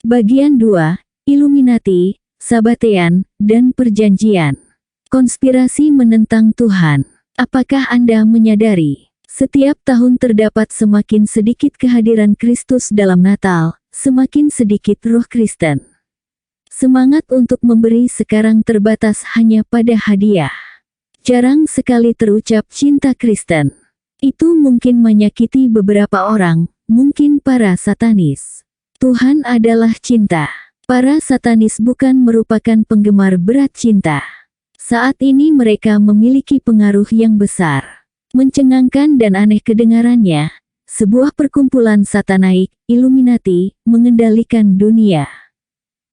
Bagian 2, Illuminati, Sabatean, dan Perjanjian. Konspirasi menentang Tuhan. Apakah Anda menyadari, setiap tahun terdapat semakin sedikit kehadiran Kristus dalam Natal, semakin sedikit roh Kristen. Semangat untuk memberi sekarang terbatas hanya pada hadiah. Jarang sekali terucap cinta Kristen. Itu mungkin menyakiti beberapa orang, mungkin para satanis. Tuhan adalah cinta. Para satanis bukan merupakan penggemar berat cinta. Saat ini mereka memiliki pengaruh yang besar. Mencengangkan dan aneh kedengarannya, sebuah perkumpulan satanaik, Illuminati, mengendalikan dunia.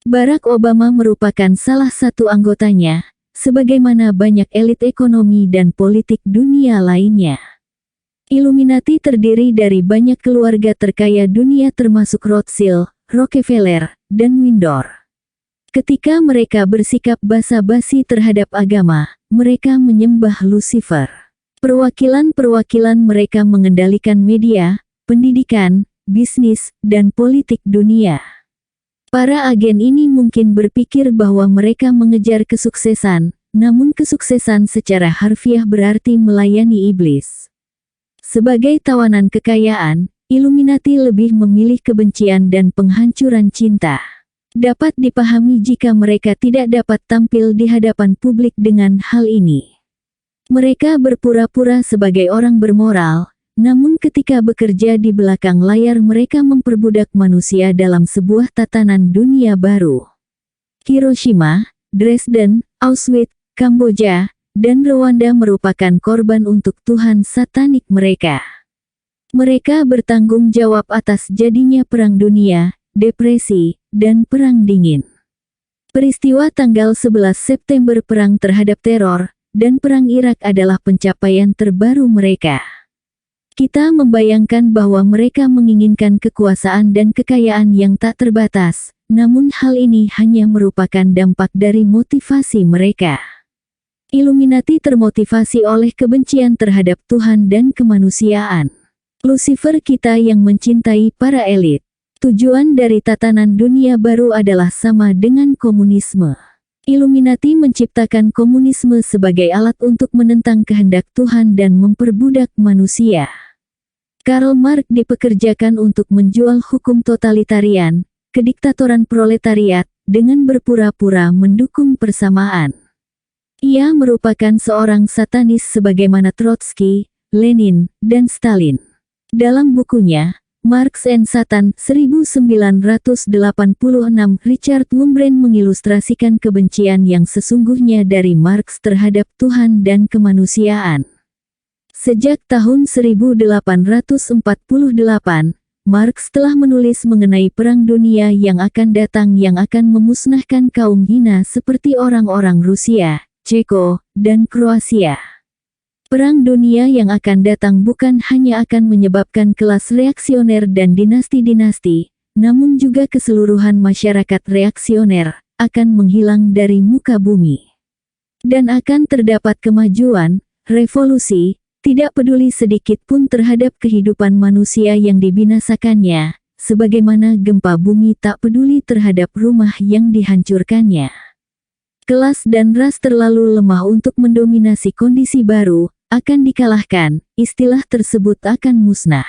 Barack Obama merupakan salah satu anggotanya, sebagaimana banyak elit ekonomi dan politik dunia lainnya. Illuminati terdiri dari banyak keluarga terkaya dunia termasuk Rothschild, Rockefeller, dan Windsor. Ketika mereka bersikap basa-basi terhadap agama, mereka menyembah Lucifer. Perwakilan-perwakilan mereka mengendalikan media, pendidikan, bisnis, dan politik dunia. Para agen ini mungkin berpikir bahwa mereka mengejar kesuksesan, namun kesuksesan secara harfiah berarti melayani iblis. Sebagai tawanan kekayaan, Illuminati lebih memilih kebencian dan penghancuran cinta. Dapat dipahami jika mereka tidak dapat tampil di hadapan publik dengan hal ini. Mereka berpura-pura sebagai orang bermoral, namun ketika bekerja di belakang layar mereka memperbudak manusia dalam sebuah tatanan dunia baru. Hiroshima, Dresden, Auschwitz, Kamboja, dan Rwanda merupakan korban untuk Tuhan satanik mereka. Mereka bertanggung jawab atas jadinya Perang Dunia, Depresi, dan Perang Dingin. Peristiwa tanggal 11 September Perang terhadap teror, dan Perang Irak adalah pencapaian terbaru mereka. Kita membayangkan bahwa mereka menginginkan kekuasaan dan kekayaan yang tak terbatas, namun hal ini hanya merupakan dampak dari motivasi mereka. Illuminati termotivasi oleh kebencian terhadap Tuhan dan kemanusiaan. Lucifer kita yang mencintai para elit. Tujuan dari tatanan dunia baru adalah sama dengan komunisme. Illuminati menciptakan komunisme sebagai alat untuk menentang kehendak Tuhan dan memperbudak manusia. Karl Marx dipekerjakan untuk menjual hukum totalitarian, kediktatoran proletariat, dengan berpura-pura mendukung persamaan. Ia merupakan seorang satanis sebagaimana Trotsky, Lenin, dan Stalin. Dalam bukunya, Marx and Satan 1986, Richard Wurmbrand mengilustrasikan kebencian yang sesungguhnya dari Marx terhadap Tuhan dan kemanusiaan. Sejak tahun 1848, Marx telah menulis mengenai Perang Dunia yang akan datang yang akan memusnahkan kaum hina seperti orang-orang Rusia, Ceko, dan Kroasia. Perang dunia yang akan datang bukan hanya akan menyebabkan kelas reaksioner dan dinasti-dinasti, namun juga keseluruhan masyarakat reaksioner, akan menghilang dari muka bumi. Dan akan terdapat kemajuan, revolusi, tidak peduli sedikit pun terhadap kehidupan manusia yang dibinasakannya, sebagaimana gempa bumi tak peduli terhadap rumah yang dihancurkannya. Kelas dan ras terlalu lemah untuk mendominasi kondisi baru, akan dikalahkan, istilah tersebut akan musnah.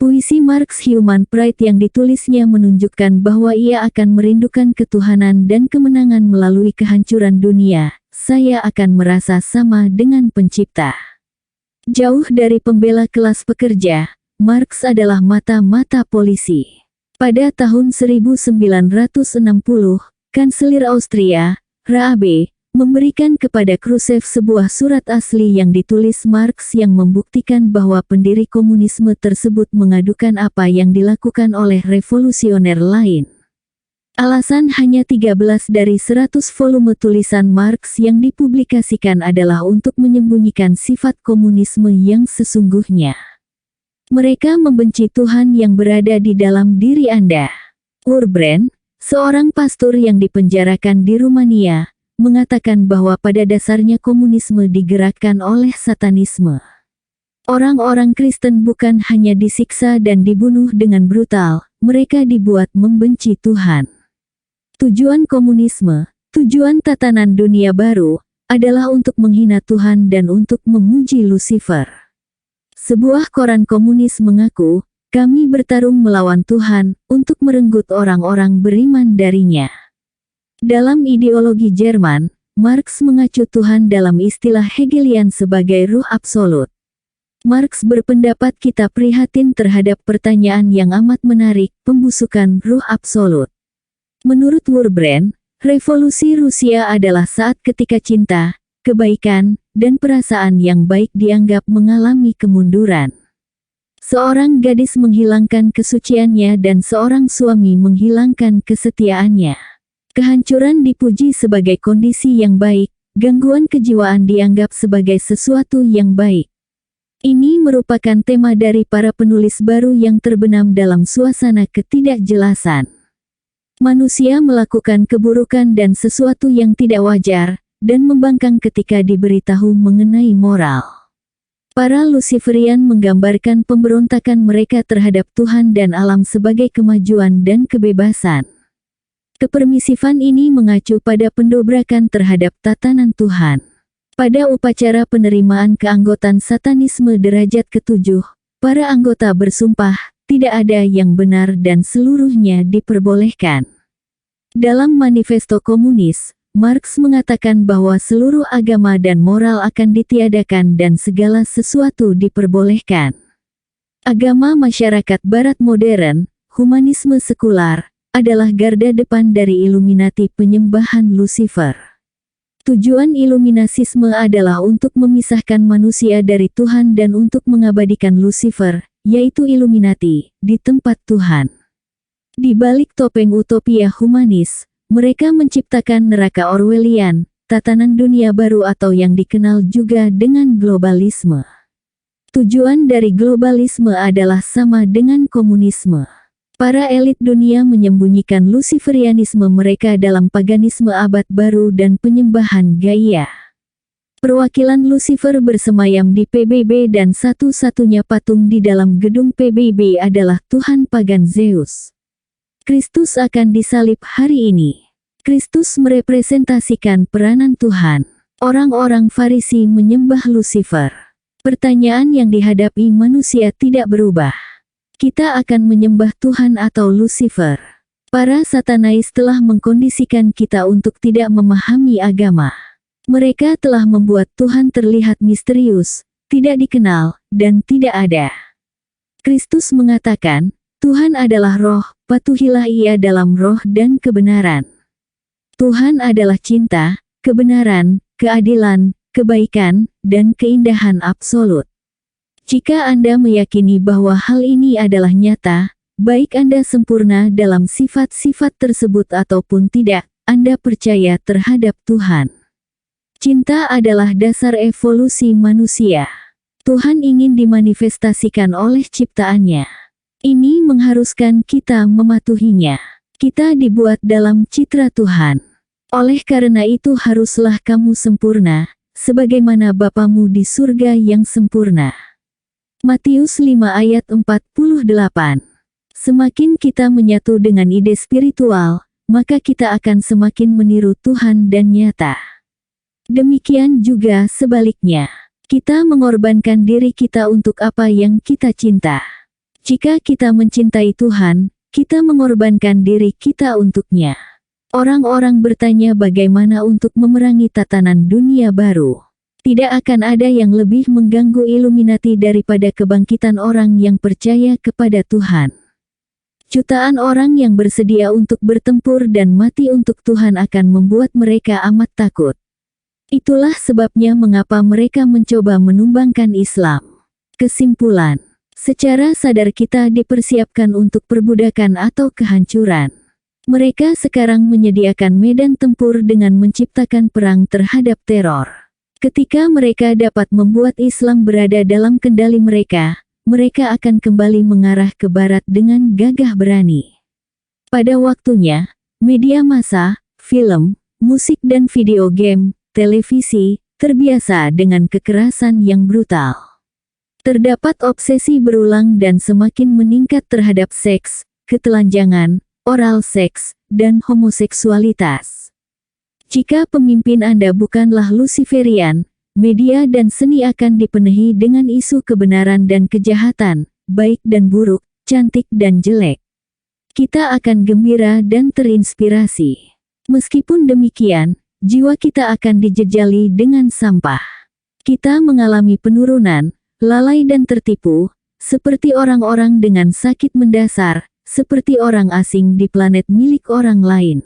Puisi Marx Human Pride yang ditulisnya menunjukkan bahwa ia akan merindukan ketuhanan dan kemenangan melalui kehancuran dunia. Saya akan merasa sama dengan pencipta. Jauh dari pembela kelas pekerja, Marx adalah mata-mata polisi. Pada tahun 1960, Kanselir Austria, Raab, memberikan kepada Khrushchev sebuah surat asli yang ditulis Marx yang membuktikan bahwa pendiri komunisme tersebut mengadukan apa yang dilakukan oleh revolusioner lain. Alasan hanya 13 dari 100 volume tulisan Marx yang dipublikasikan adalah untuk menyembunyikan sifat komunisme yang sesungguhnya. Mereka membenci Tuhan yang berada di dalam diri Anda. Wurmbrand, seorang pastor yang dipenjarakan di Rumania, mengatakan bahwa pada dasarnya komunisme digerakkan oleh satanisme. Orang-orang Kristen bukan hanya disiksa dan dibunuh dengan brutal, mereka dibuat membenci Tuhan. Tujuan komunisme, tujuan tatanan dunia baru, adalah untuk menghina Tuhan dan untuk memuji Lucifer. Sebuah koran komunis mengaku, kami bertarung melawan Tuhan, untuk merenggut orang-orang beriman darinya. Dalam ideologi Jerman, Marx mengacu Tuhan dalam istilah Hegelian sebagai ruh absolut. Marx berpendapat kita prihatin terhadap pertanyaan yang amat menarik, pembusukan ruh absolut. Menurut Wurbrand, revolusi Rusia adalah saat ketika cinta, kebaikan, dan perasaan yang baik dianggap mengalami kemunduran. Seorang gadis menghilangkan kesuciannya dan seorang suami menghilangkan kesetiaannya. Kehancuran dipuji sebagai kondisi yang baik, gangguan kejiwaan dianggap sebagai sesuatu yang baik. Ini merupakan tema dari para penulis baru yang terbenam dalam suasana ketidakjelasan. Manusia melakukan keburukan dan sesuatu yang tidak wajar, dan membangkang ketika diberitahu mengenai moral. Para Luciferian menggambarkan pemberontakan mereka terhadap Tuhan dan alam sebagai kemajuan dan kebebasan. Kepermisifan ini mengacu pada pendobrakan terhadap tatanan Tuhan. Pada upacara penerimaan keanggotaan Satanisme derajat ke-7, para anggota bersumpah, tidak ada yang benar dan seluruhnya diperbolehkan. Dalam manifesto komunis, Marx mengatakan bahwa seluruh agama dan moral akan ditiadakan dan segala sesuatu diperbolehkan. Agama masyarakat Barat modern, humanisme sekular, adalah garda depan dari Illuminati penyembahan Lucifer. Tujuan Illuminasisme adalah untuk memisahkan manusia dari Tuhan dan untuk mengabadikan Lucifer, yaitu Illuminati, di tempat Tuhan. Di balik topeng utopia humanis, mereka menciptakan neraka Orwellian, tatanan dunia baru atau yang dikenal juga dengan globalisme. Tujuan dari globalisme adalah sama dengan komunisme. Para elit dunia menyembunyikan Luciferianisme mereka dalam paganisme abad baru dan penyembahan Gaia. Perwakilan Lucifer bersemayam di PBB dan satu-satunya patung di dalam gedung PBB adalah Tuhan pagan Zeus. Kristus akan disalib hari ini. Kristus merepresentasikan peranan Tuhan. Orang-orang Farisi menyembah Lucifer. Pertanyaan yang dihadapi manusia tidak berubah. Kita akan menyembah Tuhan atau Lucifer. Para Satanais telah mengkondisikan kita untuk tidak memahami agama. Mereka telah membuat Tuhan terlihat misterius, tidak dikenal, dan tidak ada. Kristus mengatakan, Tuhan adalah roh, patuhilah Ia dalam roh dan kebenaran. Tuhan adalah cinta, kebenaran, keadilan, kebaikan, dan keindahan absolut. Jika Anda meyakini bahwa hal ini adalah nyata, baik Anda sempurna dalam sifat-sifat tersebut ataupun tidak, Anda percaya terhadap Tuhan. Cinta adalah dasar evolusi manusia. Tuhan ingin dimanifestasikan oleh ciptaannya. Ini mengharuskan kita mematuhinya. Kita dibuat dalam citra Tuhan. Oleh karena itu haruslah kamu sempurna, sebagaimana Bapamu di surga yang sempurna. Matius 5 ayat 48. Semakin kita menyatu dengan ide spiritual, maka kita akan semakin meniru Tuhan dan nyata. Demikian juga sebaliknya. Kita mengorbankan diri kita untuk apa yang kita cinta. Jika kita mencintai Tuhan, kita mengorbankan diri kita untuknya. Orang-orang bertanya bagaimana untuk memerangi tatanan dunia baru. Tidak akan ada yang lebih mengganggu Illuminati daripada kebangkitan orang yang percaya kepada Tuhan. Jutaan orang yang bersedia untuk bertempur dan mati untuk Tuhan akan membuat mereka amat takut. Itulah sebabnya mengapa mereka mencoba menumbangkan Islam. Kesimpulan, secara sadar kita dipersiapkan untuk perbudakan atau kehancuran. Mereka sekarang menyediakan medan tempur dengan menciptakan perang terhadap teror. Ketika mereka dapat membuat Islam berada dalam kendali mereka, mereka akan kembali mengarah ke barat dengan gagah berani. Pada waktunya, media massa, film, musik dan video game, televisi, terbiasa dengan kekerasan yang brutal. Terdapat obsesi berulang dan semakin meningkat terhadap seks, ketelanjangan, oral seks, dan homoseksualitas. Jika pemimpin Anda bukanlah Luciferian, media dan seni akan dipenuhi dengan isu kebenaran dan kejahatan, baik dan buruk, cantik dan jelek. Kita akan gembira dan terinspirasi. Meskipun demikian, jiwa kita akan dijejali dengan sampah. Kita mengalami penurunan, lalai dan tertipu, seperti orang-orang dengan sakit mendasar, seperti orang asing di planet milik orang lain.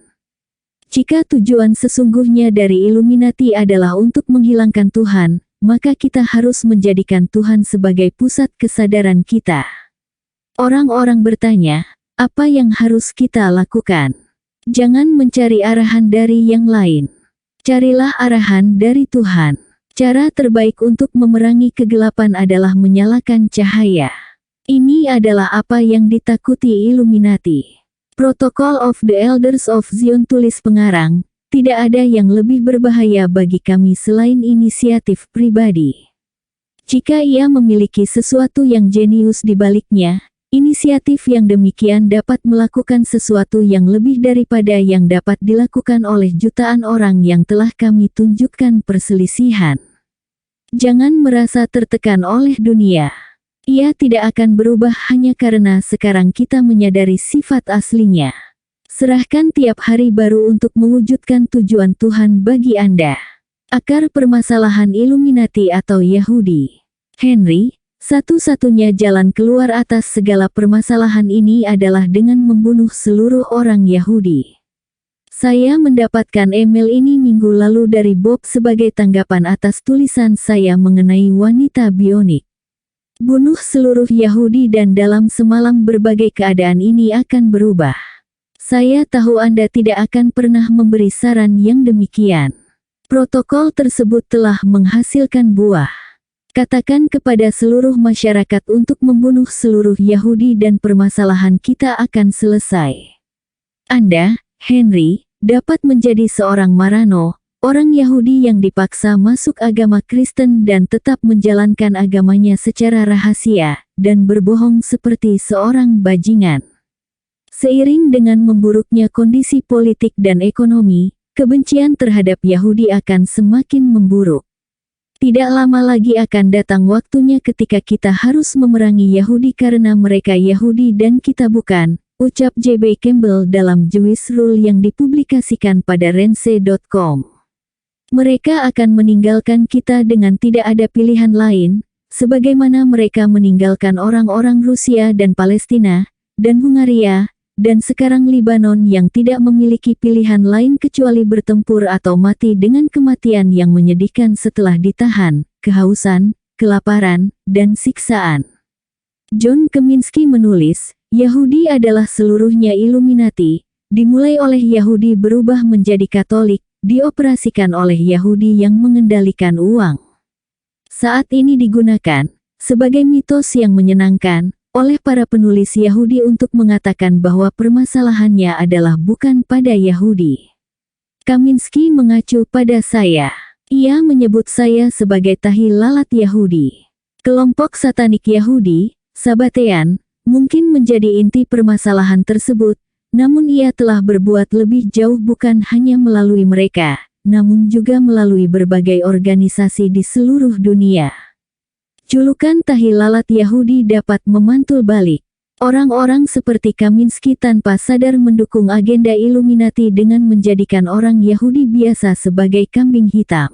Jika tujuan sesungguhnya dari Illuminati adalah untuk menghilangkan Tuhan, maka kita harus menjadikan Tuhan sebagai pusat kesadaran kita. Orang-orang bertanya, apa yang harus kita lakukan? Jangan mencari arahan dari yang lain. Carilah arahan dari Tuhan. Cara terbaik untuk memerangi kegelapan adalah menyalakan cahaya. Ini adalah apa yang ditakuti Illuminati. Protocol of the Elders of Zion, tulis pengarang, tidak ada yang lebih berbahaya bagi kami selain inisiatif pribadi. Jika ia memiliki sesuatu yang jenius di baliknya, inisiatif yang demikian dapat melakukan sesuatu yang lebih daripada yang dapat dilakukan oleh jutaan orang yang telah kami tunjukkan perselisihan. Jangan merasa tertekan oleh dunia. Ia tidak akan berubah hanya karena sekarang kita menyadari sifat aslinya. Serahkan tiap hari baru untuk mewujudkan tujuan Tuhan bagi Anda. Akar permasalahan Illuminati atau Yahudi. Henry, satu-satunya jalan keluar atas segala permasalahan ini adalah dengan membunuh seluruh orang Yahudi. Saya mendapatkan email ini minggu lalu dari Bob sebagai tanggapan atas tulisan saya mengenai wanita bionik. Bunuh seluruh Yahudi dan dalam semalam berbagai keadaan ini akan berubah. Saya tahu Anda tidak akan pernah memberi saran yang demikian. Protokol tersebut telah menghasilkan buah. Katakan kepada seluruh masyarakat untuk membunuh seluruh Yahudi dan permasalahan kita akan selesai. Anda, Henry, dapat menjadi seorang Marano, orang Yahudi yang dipaksa masuk agama Kristen dan tetap menjalankan agamanya secara rahasia, dan berbohong seperti seorang bajingan. Seiring dengan memburuknya kondisi politik dan ekonomi, kebencian terhadap Yahudi akan semakin memburuk. Tidak lama lagi akan datang waktunya ketika kita harus memerangi Yahudi karena mereka Yahudi dan kita bukan, ucap J.B. Campbell dalam Jewish Rule yang dipublikasikan pada Rense.com. Mereka akan meninggalkan kita dengan tidak ada pilihan lain, sebagaimana mereka meninggalkan orang-orang Rusia dan Palestina, dan Hungaria, dan sekarang Libanon yang tidak memiliki pilihan lain kecuali bertempur atau mati dengan kematian yang menyedihkan setelah ditahan, kehausan, kelaparan, dan siksaan. John Kaminsky menulis, Yahudi adalah seluruhnya Illuminati, dimulai oleh Yahudi berubah menjadi Katolik, dioperasikan oleh Yahudi yang mengendalikan uang. Saat ini digunakan, sebagai mitos yang menyenangkan, oleh para penulis Yahudi untuk mengatakan bahwa permasalahannya adalah bukan pada Yahudi. Kaminsky mengacu pada saya. Ia menyebut saya sebagai tahi lalat Yahudi. Kelompok satanik Yahudi, Sabatean, mungkin menjadi inti permasalahan tersebut, namun ia telah berbuat lebih jauh bukan hanya melalui mereka, namun juga melalui berbagai organisasi di seluruh dunia. Julukan tahi lalat Yahudi dapat memantul balik. Orang-orang seperti Kaminsky tanpa sadar mendukung agenda Illuminati dengan menjadikan orang Yahudi biasa sebagai kambing hitam.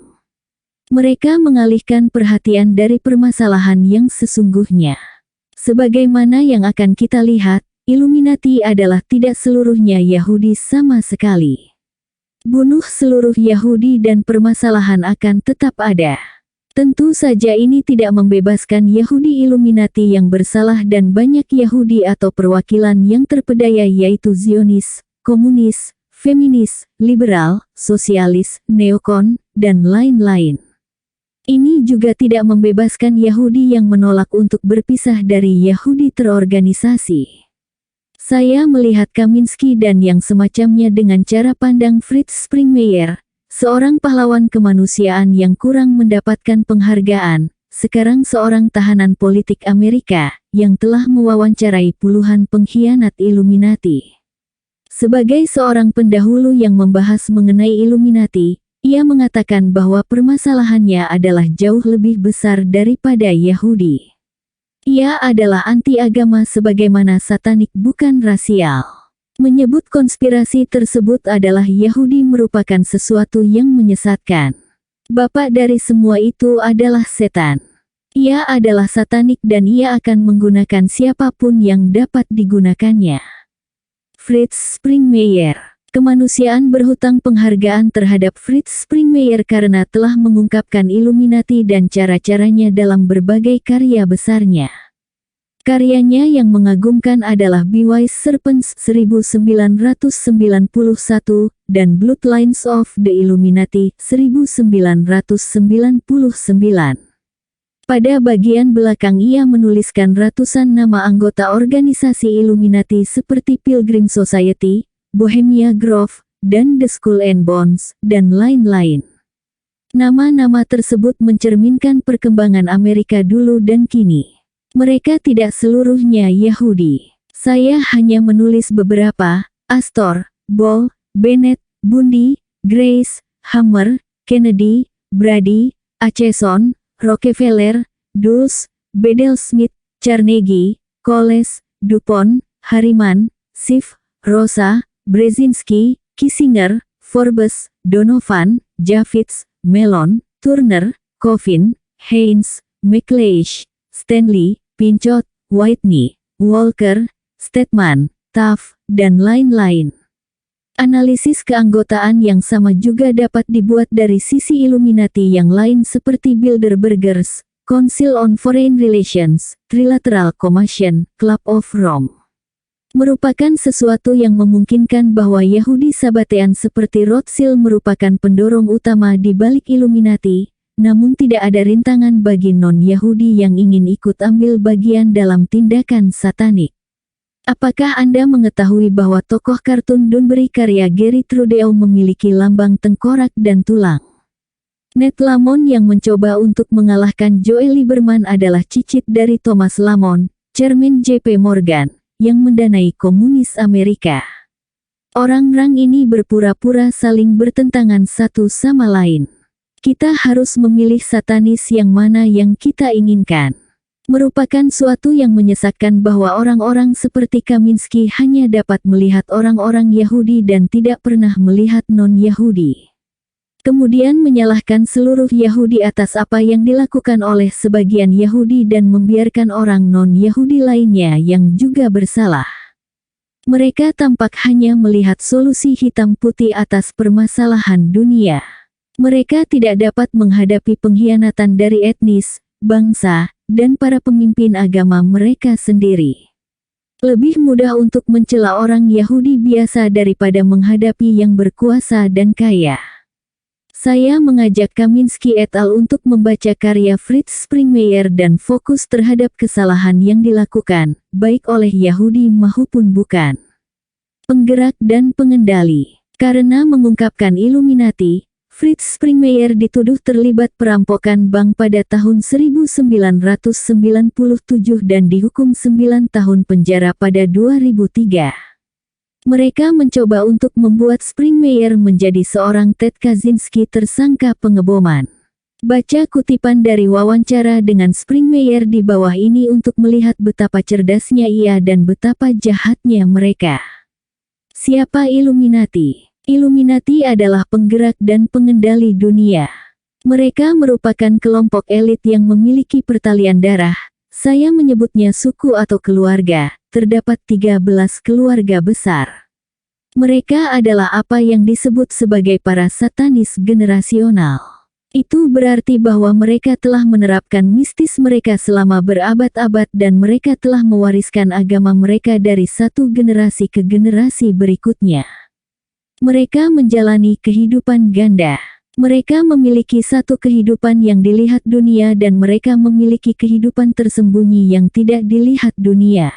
Mereka mengalihkan perhatian dari permasalahan yang sesungguhnya. Sebagaimana yang akan kita lihat, Illuminati adalah tidak seluruhnya Yahudi sama sekali. Bunuh seluruh Yahudi dan permasalahan akan tetap ada. Tentu saja ini tidak membebaskan Yahudi Illuminati yang bersalah dan banyak Yahudi atau perwakilan yang terpedaya yaitu Zionis, komunis, feminis, liberal, sosialis, neokon, dan lain-lain. Ini juga tidak membebaskan Yahudi yang menolak untuk berpisah dari Yahudi terorganisasi. Saya melihat Kaminsky dan yang semacamnya dengan cara pandang Fritz Springmeier, seorang pahlawan kemanusiaan yang kurang mendapatkan penghargaan, sekarang seorang tahanan politik Amerika, yang telah mewawancarai puluhan pengkhianat Illuminati. Sebagai seorang pendahulu yang membahas mengenai Illuminati, ia mengatakan bahwa permasalahannya adalah jauh lebih besar daripada Yahudi. Ia adalah anti-agama sebagaimana satanik bukan rasial. Menyebut konspirasi tersebut adalah Yahudi merupakan sesuatu yang menyesatkan. Bapak dari semua itu adalah setan. Ia adalah satanik dan ia akan menggunakan siapapun yang dapat digunakannya. Fritz Springmeier. Kemanusiaan berhutang penghargaan terhadap Fritz Springmeier karena telah mengungkapkan Illuminati dan cara-caranya dalam berbagai karya besarnya. Karyanya yang mengagumkan adalah Bewise Serpents 1991 dan Bloodlines of the Illuminati 1999. Pada bagian belakang ia menuliskan ratusan nama anggota organisasi Illuminati seperti Pilgrim Society, Bohemia Grove, dan The Skull and Bones, dan lain-lain. Nama-nama tersebut mencerminkan perkembangan Amerika dulu dan kini. Mereka tidak seluruhnya Yahudi. Saya hanya menulis beberapa: Astor, Ball, Bennett, Bundy, Grace, Hammer, Kennedy, Brady, Acheson, Rockefeller, Dulles, Bedell Smith, Carnegie, Coles, Dupont, Harriman, Schiff, Rosa, Brzezinski, Kissinger, Forbes, Donovan, Javits, Mellon, Turner, Coffin, Haynes, McLeish, Stanley, Pinchot, Whitney, Walker, Stedman, Taft, dan lain-lain. Analisis keanggotaan yang sama juga dapat dibuat dari sisi Illuminati yang lain seperti Bilderbergers, Council on Foreign Relations, Trilateral Commission, Club of Rome. Merupakan sesuatu yang memungkinkan bahwa Yahudi Sabatean seperti Rothschild merupakan pendorong utama di balik Illuminati. Namun tidak ada rintangan bagi non-Yahudi yang ingin ikut ambil bagian dalam tindakan satanik. Apakah Anda mengetahui bahwa tokoh kartun Dunbury karya Gary Trudeau memiliki lambang tengkorak dan tulang? Ned Lamont yang mencoba untuk mengalahkan Joel Lieberman adalah cicit dari Thomas Lamont, Chairman JP Morgan, yang mendanai komunis Amerika. Orang-orang ini berpura-pura saling bertentangan satu sama lain. Kita harus memilih satanis yang mana yang kita inginkan. Merupakan suatu yang menyesakkan bahwa orang-orang seperti Kaminsky hanya dapat melihat orang-orang Yahudi dan tidak pernah melihat non-Yahudi. Kemudian menyalahkan seluruh Yahudi atas apa yang dilakukan oleh sebagian Yahudi dan membiarkan orang non-Yahudi lainnya yang juga bersalah. Mereka tampak hanya melihat solusi hitam putih atas permasalahan dunia. Mereka tidak dapat menghadapi pengkhianatan dari etnis, bangsa, dan para pemimpin agama mereka sendiri. Lebih mudah untuk mencela orang Yahudi biasa daripada menghadapi yang berkuasa dan kaya. Saya mengajak Kaminsky et al. Untuk membaca karya Fritz Springmeier dan fokus terhadap kesalahan yang dilakukan, baik oleh Yahudi maupun bukan. Penggerak dan pengendali. Karena mengungkapkan Illuminati, Fritz Springmeier dituduh terlibat perampokan bank pada tahun 1997 dan dihukum 9 tahun penjara pada 2003. Mereka mencoba untuk membuat Springmeier menjadi seorang Ted Kaczynski tersangka pengeboman. Baca kutipan dari wawancara dengan Springmeier di bawah ini untuk melihat betapa cerdasnya ia dan betapa jahatnya mereka. Siapa Illuminati? Illuminati adalah penggerak dan pengendali dunia. Mereka merupakan kelompok elit yang memiliki pertalian darah. Saya menyebutnya suku atau keluarga. Terdapat 13 keluarga besar. Mereka adalah apa yang disebut sebagai para satanis generasional. Itu berarti bahwa mereka telah menerapkan mistis mereka selama berabad-abad dan mereka telah mewariskan agama mereka dari satu generasi ke generasi berikutnya. Mereka menjalani kehidupan ganda. Mereka memiliki satu kehidupan yang dilihat dunia dan mereka memiliki kehidupan tersembunyi yang tidak dilihat dunia.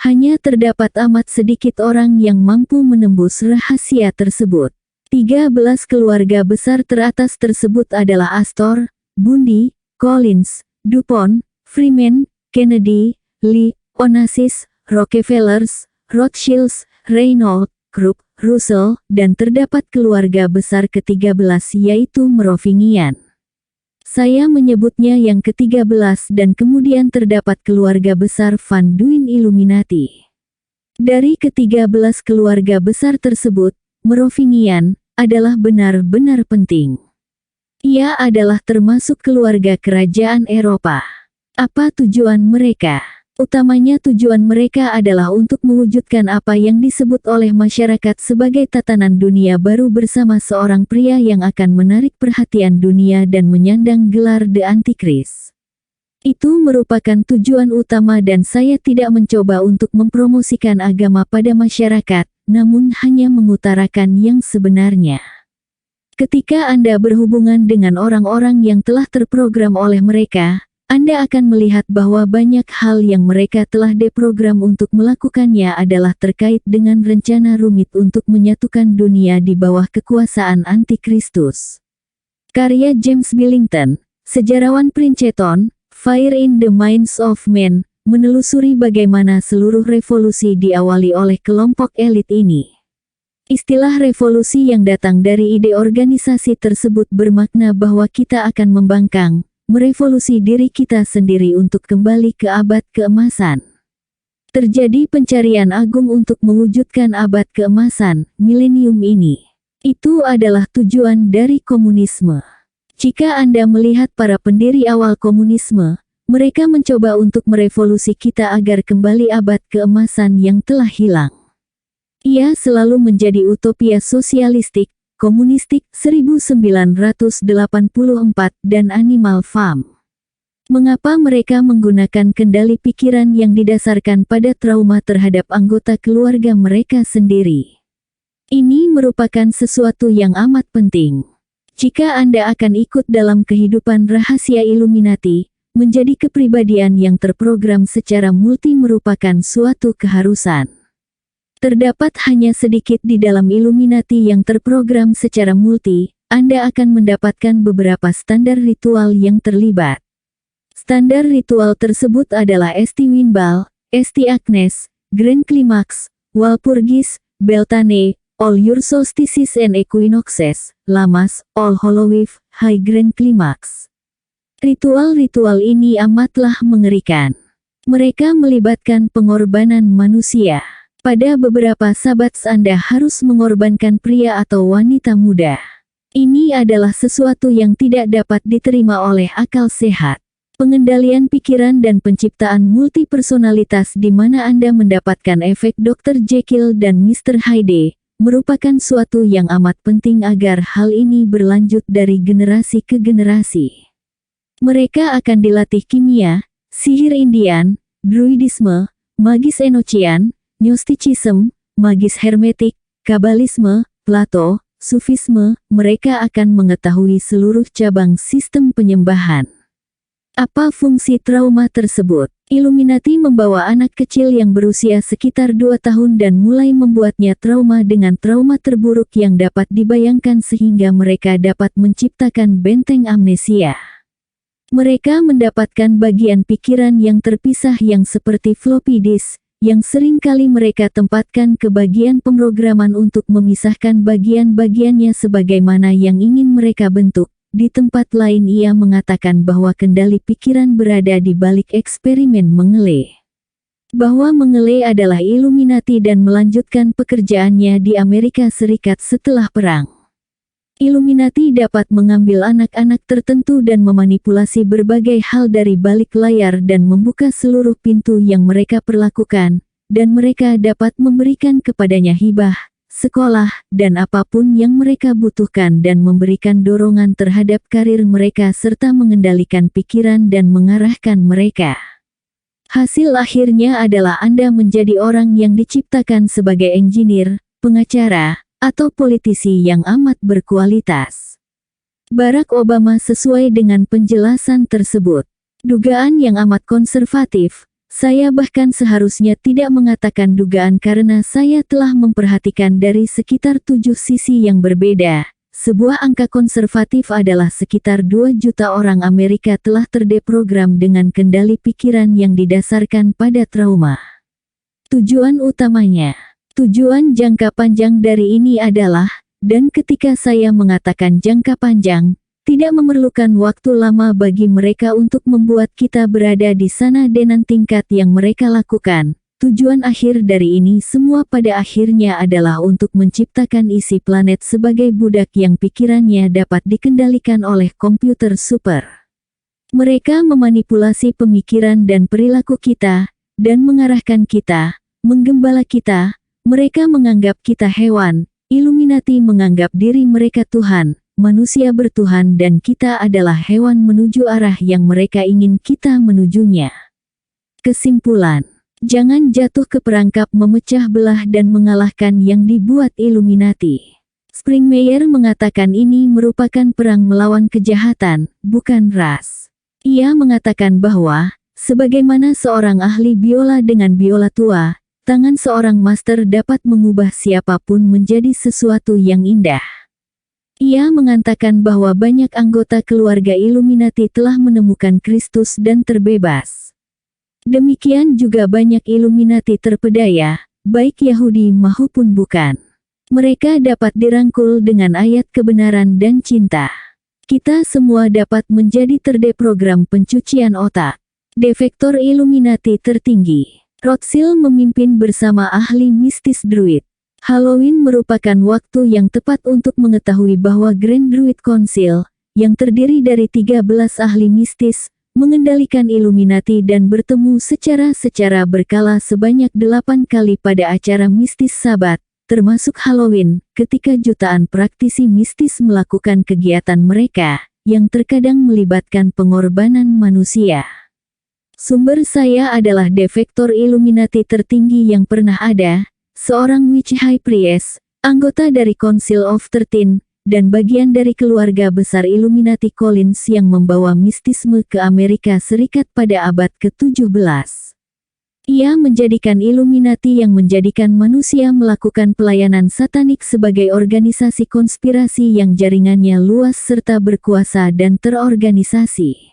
Hanya terdapat amat sedikit orang yang mampu menembus rahasia tersebut. 13 keluarga besar teratas tersebut adalah Astor, Bundy, Collins, DuPont, Freeman, Kennedy, Lee, Onassis, Rockefellers, Rothschilds, Reynolds, Krupp, Russell, dan terdapat keluarga besar ke-13 yaitu Merovingian. Saya menyebutnya yang ke-13 dan kemudian terdapat keluarga besar Van Duyn Illuminati. Dari ke-13 keluarga besar tersebut, Merovingian adalah benar-benar penting. Ia adalah termasuk keluarga kerajaan Eropa. Apa tujuan mereka? Utamanya tujuan mereka adalah untuk mewujudkan apa yang disebut oleh masyarakat sebagai tatanan dunia baru bersama seorang pria yang akan menarik perhatian dunia dan menyandang gelar The Antichrist. Itu merupakan tujuan utama dan saya tidak mencoba untuk mempromosikan agama pada masyarakat, namun hanya mengutarakan yang sebenarnya. Ketika Anda berhubungan dengan orang-orang yang telah terprogram oleh mereka, Anda akan melihat bahwa banyak hal yang mereka telah deprogram untuk melakukannya adalah terkait dengan rencana rumit untuk menyatukan dunia di bawah kekuasaan Antikristus. Karya James Billington, sejarawan Princeton, Fire in the Minds of Men, menelusuri bagaimana seluruh revolusi diawali oleh kelompok elit ini. Istilah revolusi yang datang dari ide organisasi tersebut bermakna bahwa kita akan membangkang, merevolusi diri kita sendiri untuk kembali ke abad keemasan. Terjadi pencarian agung untuk mewujudkan abad keemasan, milenium ini. Itu adalah tujuan dari komunisme. Jika Anda melihat para pendiri awal komunisme, mereka mencoba untuk merevolusi kita agar kembali abad keemasan yang telah hilang. Ia selalu menjadi utopia sosialistik, komunistik 1984 dan Animal Farm. Mengapa mereka menggunakan kendali pikiran yang didasarkan pada trauma terhadap anggota keluarga mereka sendiri? Ini merupakan sesuatu yang amat penting. Jika Anda akan ikut dalam kehidupan rahasia Illuminati, menjadi kepribadian yang terprogram secara multi merupakan suatu keharusan. Terdapat hanya sedikit di dalam Illuminati yang terprogram secara multi, Anda akan mendapatkan beberapa standar ritual yang terlibat. Standar ritual tersebut adalah Esti Winbal, Esti Agnes, Grand Climax, Walpurgis, Beltane, All Your Solstices and Equinoxes, Lamas, All Halloween, High Grand Climax. Ritual-ritual ini amatlah mengerikan. Mereka melibatkan pengorbanan manusia. Pada beberapa sabat Anda harus mengorbankan pria atau wanita muda. Ini adalah sesuatu yang tidak dapat diterima oleh akal sehat. Pengendalian pikiran dan penciptaan multipersonalitas di mana Anda mendapatkan efek Dr. Jekyll dan Mr. Hyde, merupakan suatu yang amat penting agar hal ini berlanjut dari generasi ke generasi. Mereka akan dilatih kimia, sihir Indian, druidisme, magis Enochian, Gnosticism, magis hermetik, kabalisme, Plato, sufisme, mereka akan mengetahui seluruh cabang sistem penyembahan. Apa fungsi trauma tersebut? Illuminati membawa anak kecil yang berusia sekitar 2 tahun dan mulai membuatnya trauma dengan trauma terburuk yang dapat dibayangkan sehingga mereka dapat menciptakan benteng amnesia. Mereka mendapatkan bagian pikiran yang terpisah yang seperti floppy disk, yang sering kali mereka tempatkan ke bagian pemrograman untuk memisahkan bagian-bagiannya sebagaimana yang ingin mereka bentuk. Di tempat lain ia mengatakan bahwa kendali pikiran berada di balik eksperimen Mengele. Bahwa Mengele adalah Illuminati dan melanjutkan pekerjaannya di Amerika Serikat setelah perang. Illuminati dapat mengambil anak-anak tertentu dan memanipulasi berbagai hal dari balik layar dan membuka seluruh pintu yang mereka perlakukan, dan mereka dapat memberikan kepadanya hibah, sekolah, dan apapun yang mereka butuhkan dan memberikan dorongan terhadap karir mereka serta mengendalikan pikiran dan mengarahkan mereka. Hasil akhirnya adalah Anda menjadi orang yang diciptakan sebagai engineer, pengacara, atau politisi yang amat berkualitas. Barack Obama sesuai dengan penjelasan tersebut. Dugaan yang amat konservatif, saya bahkan seharusnya tidak mengatakan dugaan karena saya telah memperhatikan dari sekitar 7 sisi yang berbeda, sebuah angka konservatif adalah sekitar 2 juta orang Amerika telah terdeprogram dengan kendali pikiran yang didasarkan pada trauma. Tujuan utamanya, tujuan jangka panjang dari ini adalah, dan ketika saya mengatakan jangka panjang, tidak memerlukan waktu lama bagi mereka untuk membuat kita berada di sana dengan tingkat yang mereka lakukan. Tujuan akhir dari ini semua pada akhirnya adalah untuk menciptakan isi planet sebagai budak yang pikirannya dapat dikendalikan oleh komputer super. Mereka memanipulasi pemikiran dan perilaku kita, dan mengarahkan kita, menggembala kita. Mereka menganggap kita hewan, Illuminati menganggap diri mereka Tuhan, manusia bertuhan dan kita adalah hewan menuju arah yang mereka ingin kita menujunya. Kesimpulan. Jangan jatuh ke perangkap memecah belah dan mengalahkan yang dibuat Illuminati. Springmeier mengatakan ini merupakan perang melawan kejahatan, bukan ras. Ia mengatakan bahwa, sebagaimana seorang ahli biola dengan biola tua, tangan seorang master dapat mengubah siapapun menjadi sesuatu yang indah. Ia mengatakan bahwa banyak anggota keluarga Illuminati telah menemukan Kristus dan terbebas. Demikian juga banyak Illuminati terpedaya, baik Yahudi maupun bukan. Mereka dapat dirangkul dengan ayat kebenaran dan cinta. Kita semua dapat menjadi terdeprogram pencucian otak. Defektor Illuminati tertinggi. Rothschild memimpin bersama ahli mistis Druid. Halloween merupakan waktu yang tepat untuk mengetahui bahwa Grand Druid Council, yang terdiri dari 13 ahli mistis, mengendalikan Illuminati dan bertemu secara berkala sebanyak 8 kali pada acara mistis Sabat, termasuk Halloween, ketika jutaan praktisi mistis melakukan kegiatan mereka, yang terkadang melibatkan pengorbanan manusia. Sumber saya adalah defektor Illuminati tertinggi yang pernah ada, seorang Witch High Priest, anggota dari Council of 13, dan bagian dari keluarga besar Illuminati Collins yang membawa mistisme ke Amerika Serikat pada abad ke-17. Ia menjadikan Illuminati yang menjadikan manusia melakukan pelayanan satanik sebagai organisasi konspirasi yang jaringannya luas serta berkuasa dan terorganisasi.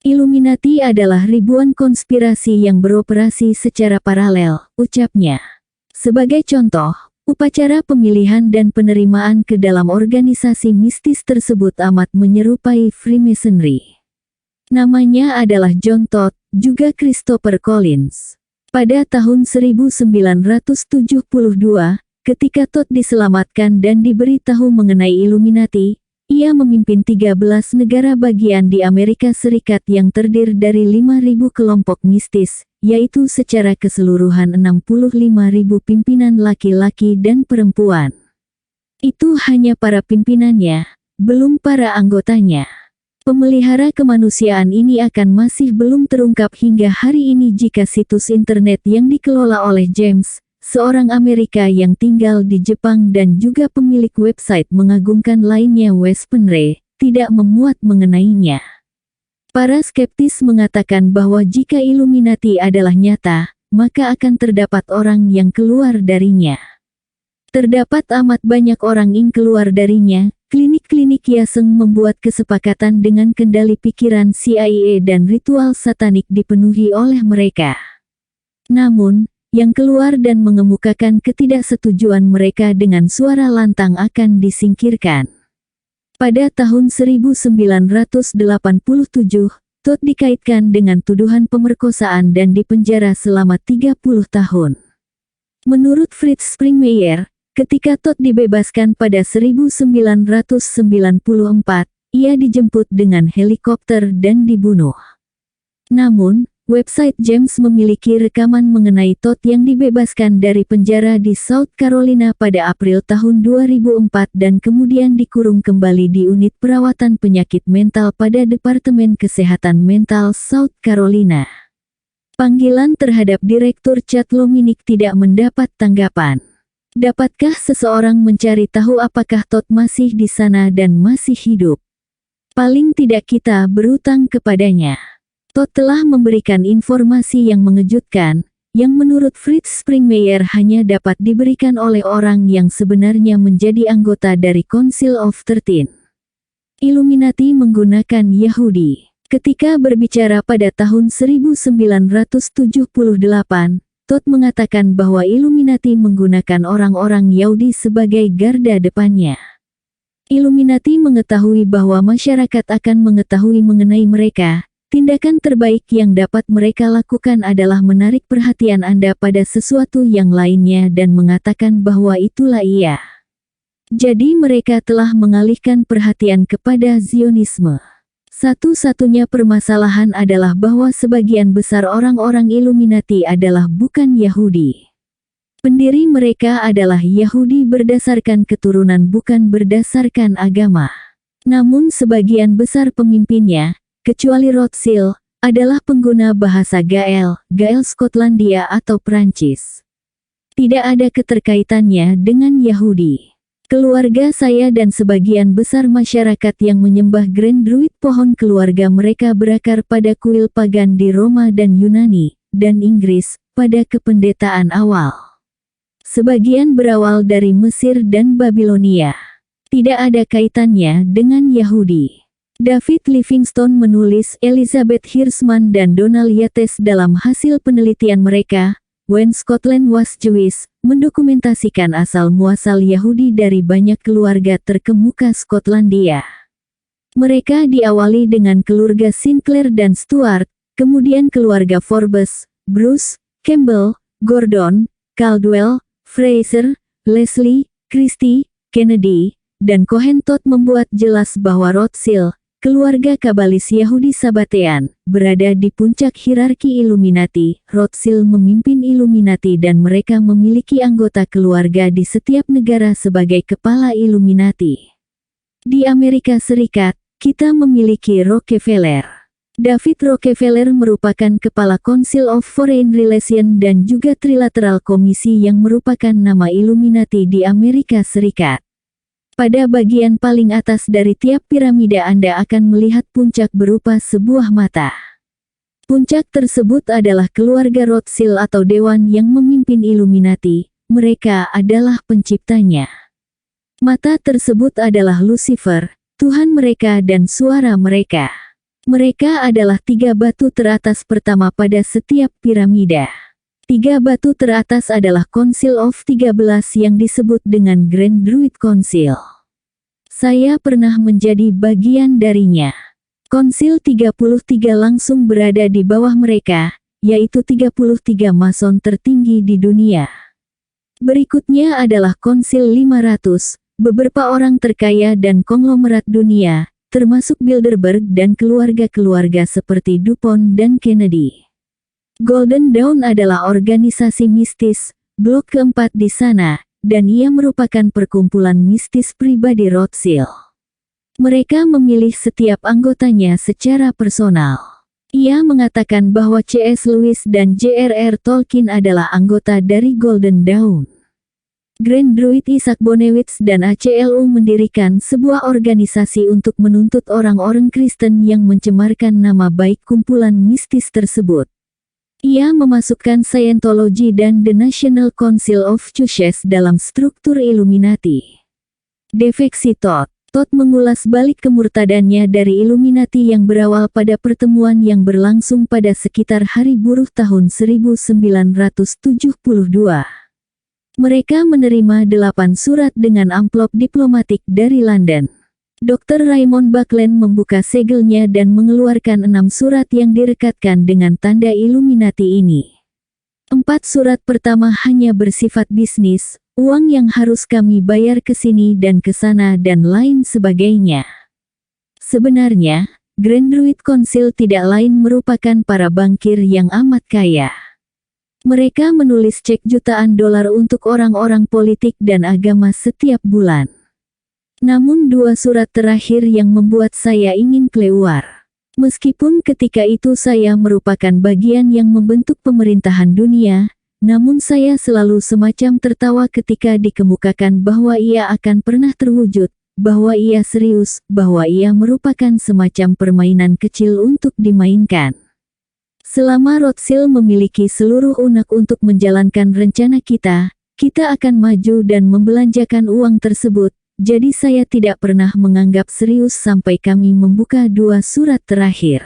Illuminati adalah ribuan konspirasi yang beroperasi secara paralel, ucapnya. Sebagai contoh, upacara pemilihan dan penerimaan ke dalam organisasi mistis tersebut amat menyerupai Freemasonry. Namanya adalah John Todd, juga Christopher Collins. Pada tahun 1972, ketika Todd diselamatkan dan diberitahu mengenai Illuminati, ia memimpin 13 negara bagian di Amerika Serikat yang terdiri dari 5.000 kelompok mistis, yaitu secara keseluruhan 65.000 pimpinan laki-laki dan perempuan. Itu hanya para pimpinannya, belum para anggotanya. Pemelihara kemanusiaan ini akan masih belum terungkap hingga hari ini jika situs internet yang dikelola oleh James, seorang Amerika yang tinggal di Jepang dan juga pemilik website mengagumkan lainnya Wespenre, tidak memuat mengenainya. Para skeptis mengatakan bahwa jika Illuminati adalah nyata, maka akan terdapat orang yang keluar darinya. Terdapat amat banyak orang yang keluar darinya. Klinik-klinik Yaseng membuat kesepakatan dengan kendali pikiran CIA dan ritual satanik dipenuhi oleh mereka. Namun, yang keluar dan mengemukakan ketidaksetujuan mereka dengan suara lantang akan disingkirkan. Pada tahun 1987, Todd dikaitkan dengan tuduhan pemerkosaan dan dipenjara selama 30 tahun. Menurut Fritz Springmeier, ketika Todd dibebaskan pada 1994, ia dijemput dengan helikopter dan dibunuh. Namun, website James memiliki rekaman mengenai Todd yang dibebaskan dari penjara di South Carolina pada April tahun 2004 dan kemudian dikurung kembali di unit perawatan penyakit mental pada Departemen Kesehatan Mental South Carolina. Panggilan terhadap Direktur Chad Lominick tidak mendapat tanggapan. Dapatkah seseorang mencari tahu apakah Todd masih di sana dan masih hidup? Paling tidak kita berutang kepadanya. Todd telah memberikan informasi yang mengejutkan, yang menurut Fritz Springmeier hanya dapat diberikan oleh orang yang sebenarnya menjadi anggota dari Council of 13. Illuminati menggunakan Yahudi. Ketika berbicara pada tahun 1978, Todd mengatakan bahwa Illuminati menggunakan orang-orang Yahudi sebagai garda depannya. Illuminati mengetahui bahwa masyarakat akan mengetahui mengenai mereka. Tindakan terbaik yang dapat mereka lakukan adalah menarik perhatian Anda pada sesuatu yang lainnya dan mengatakan bahwa itulah ia. Jadi mereka telah mengalihkan perhatian kepada Zionisme. Satu-satunya permasalahan adalah bahwa sebagian besar orang-orang Illuminati adalah bukan Yahudi. Pendiri mereka adalah Yahudi berdasarkan keturunan bukan berdasarkan agama. Namun sebagian besar pemimpinnya, kecuali Rothschild, adalah pengguna bahasa Gael Skotlandia atau Prancis. Tidak ada keterkaitannya dengan Yahudi. Keluarga saya dan sebagian besar masyarakat yang menyembah Grand Druid pohon keluarga mereka berakar pada kuil pagan di Roma dan Yunani, dan Inggris, pada kependetaan awal. Sebagian berawal dari Mesir dan Babilonia. Tidak ada kaitannya dengan Yahudi. David Livingstone menulis Elizabeth Hirschman dan Donald Yates dalam hasil penelitian mereka, When Scotland Was Jewish, mendokumentasikan asal-muasal Yahudi dari banyak keluarga terkemuka Skotlandia. Mereka diawali dengan keluarga Sinclair dan Stuart, kemudian keluarga Forbes, Bruce, Campbell, Gordon, Caldwell, Fraser, Leslie, Christie, Kennedy, dan Cohen. Todd membuat jelas bahwa Rothschild, keluarga kabalis Yahudi Sabatean, berada di puncak hierarki Illuminati. Rothschild memimpin Illuminati dan mereka memiliki anggota keluarga di setiap negara sebagai kepala Illuminati. Di Amerika Serikat, kita memiliki Rockefeller. David Rockefeller merupakan kepala Council of Foreign Relations dan juga Trilateral Komisi yang merupakan nama Illuminati di Amerika Serikat. Pada bagian paling atas dari tiap piramida Anda akan melihat puncak berupa sebuah mata. Puncak tersebut adalah keluarga Rothschild atau dewan yang memimpin Illuminati. Mereka adalah penciptanya. Mata tersebut adalah Lucifer, Tuhan mereka dan suara mereka. Mereka adalah 3 batu teratas pertama pada setiap piramida. 3 batu teratas adalah Council of 13 yang disebut dengan Grand Druid Council. Saya pernah menjadi bagian darinya. Konsil 33 langsung berada di bawah mereka, yaitu 33 mason tertinggi di dunia. Berikutnya adalah Konsil 500, beberapa orang terkaya dan konglomerat dunia, termasuk Bilderberg dan keluarga-keluarga seperti DuPont dan Kennedy. Golden Dawn adalah organisasi mistis, blok keempat di sana, dan ia merupakan perkumpulan mistis pribadi Rothschild. Mereka memilih setiap anggotanya secara personal. Ia mengatakan bahwa C.S. Lewis dan J.R.R. Tolkien adalah anggota dari Golden Dawn. Grand Druid Isaac Bonewitz dan ACLU mendirikan sebuah organisasi untuk menuntut orang-orang Kristen yang mencemarkan nama baik kumpulan mistis tersebut. Ia memasukkan Scientology dan The National Council of Churches dalam struktur Illuminati. Defeksi Todd mengulas balik kemurtadannya dari Illuminati yang berawal pada pertemuan yang berlangsung pada sekitar Hari Buruh tahun 1972. Mereka menerima 8 surat dengan amplop diplomatik dari London. Dr. Raymond Buckland membuka segelnya dan mengeluarkan 6 surat yang direkatkan dengan tanda Illuminati ini. 4 surat pertama hanya bersifat bisnis, uang yang harus kami bayar ke sini dan ke sana dan lain sebagainya. Sebenarnya, Grand Druid Council tidak lain merupakan para bankir yang amat kaya. Mereka menulis cek jutaan dolar untuk orang-orang politik dan agama setiap bulan. Namun 2 surat terakhir yang membuat saya ingin keluar. Meskipun ketika itu saya merupakan bagian yang membentuk pemerintahan dunia, namun saya selalu semacam tertawa ketika dikemukakan bahwa ia akan pernah terwujud, bahwa ia serius, bahwa ia merupakan semacam permainan kecil untuk dimainkan. Selama Rothschild memiliki seluruh unek untuk menjalankan rencana kita, kita akan maju dan membelanjakan uang tersebut, jadi saya tidak pernah menganggap serius sampai kami membuka 2 surat terakhir.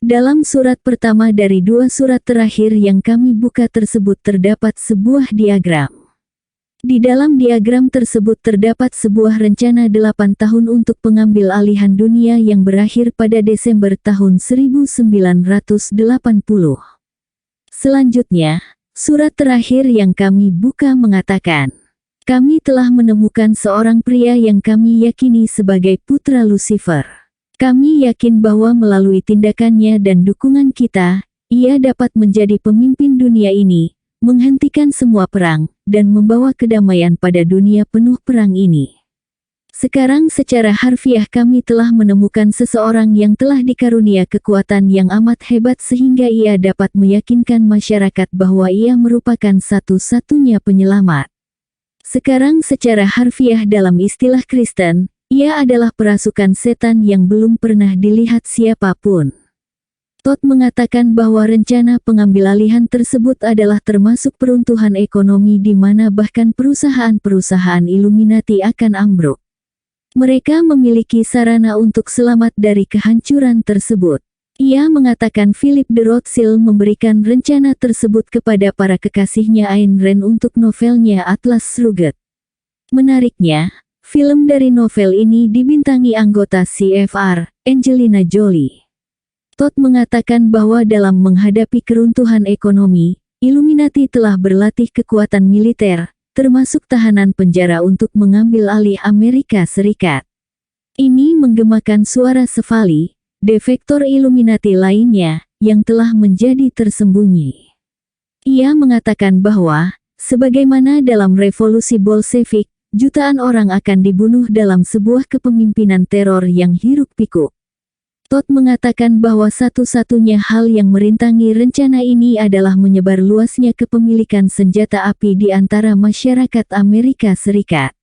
Dalam surat pertama dari 2 surat terakhir yang kami buka tersebut terdapat sebuah diagram. Di dalam diagram tersebut terdapat sebuah rencana 8 tahun untuk pengambil alihan dunia yang berakhir pada Desember tahun 1980. Selanjutnya, surat terakhir yang kami buka mengatakan, kami telah menemukan seorang pria yang kami yakini sebagai putra Lucifer. Kami yakin bahwa melalui tindakannya dan dukungan kita, ia dapat menjadi pemimpin dunia ini, menghentikan semua perang, dan membawa kedamaian pada dunia penuh perang ini. Sekarang secara harfiah kami telah menemukan seseorang yang telah dikarunia kekuatan yang amat hebat sehingga ia dapat meyakinkan masyarakat bahwa ia merupakan satu-satunya penyelamat. Sekarang secara harfiah dalam istilah Kristen, ia adalah perasukan setan yang belum pernah dilihat siapapun. Todd mengatakan bahwa rencana pengambilalihan tersebut adalah termasuk peruntuhan ekonomi di mana bahkan perusahaan-perusahaan Illuminati akan ambruk. Mereka memiliki sarana untuk selamat dari kehancuran tersebut. Ia mengatakan Philip de Rothschild memberikan rencana tersebut kepada para kekasihnya Ayn Rand untuk novelnya Atlas Shrugged. Menariknya, film dari novel ini dibintangi anggota CFR, Angelina Jolie. Todd mengatakan bahwa dalam menghadapi keruntuhan ekonomi, Illuminati telah berlatih kekuatan militer, termasuk tahanan penjara untuk mengambil alih Amerika Serikat. Ini menggemakan suara Shefali, defektor Illuminati lainnya, yang telah menjadi tersembunyi. Ia mengatakan bahwa, sebagaimana dalam revolusi Bolshevik, jutaan orang akan dibunuh dalam sebuah kepemimpinan teror yang hiruk-pikuk. Todd mengatakan bahwa satu-satunya hal yang merintangi rencana ini adalah menyebar luasnya kepemilikan senjata api di antara masyarakat Amerika Serikat.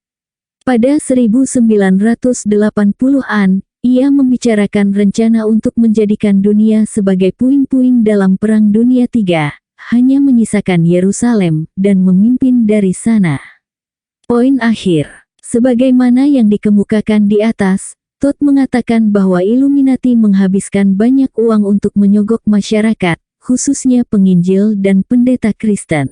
Pada 1980-an, ia membicarakan rencana untuk menjadikan dunia sebagai puing-puing dalam Perang Dunia III, hanya menyisakan Yerusalem, dan memimpin dari sana. Poin akhir. Sebagaimana yang dikemukakan di atas, Todd mengatakan bahwa Illuminati menghabiskan banyak uang untuk menyogok masyarakat, khususnya penginjil dan pendeta Kristen.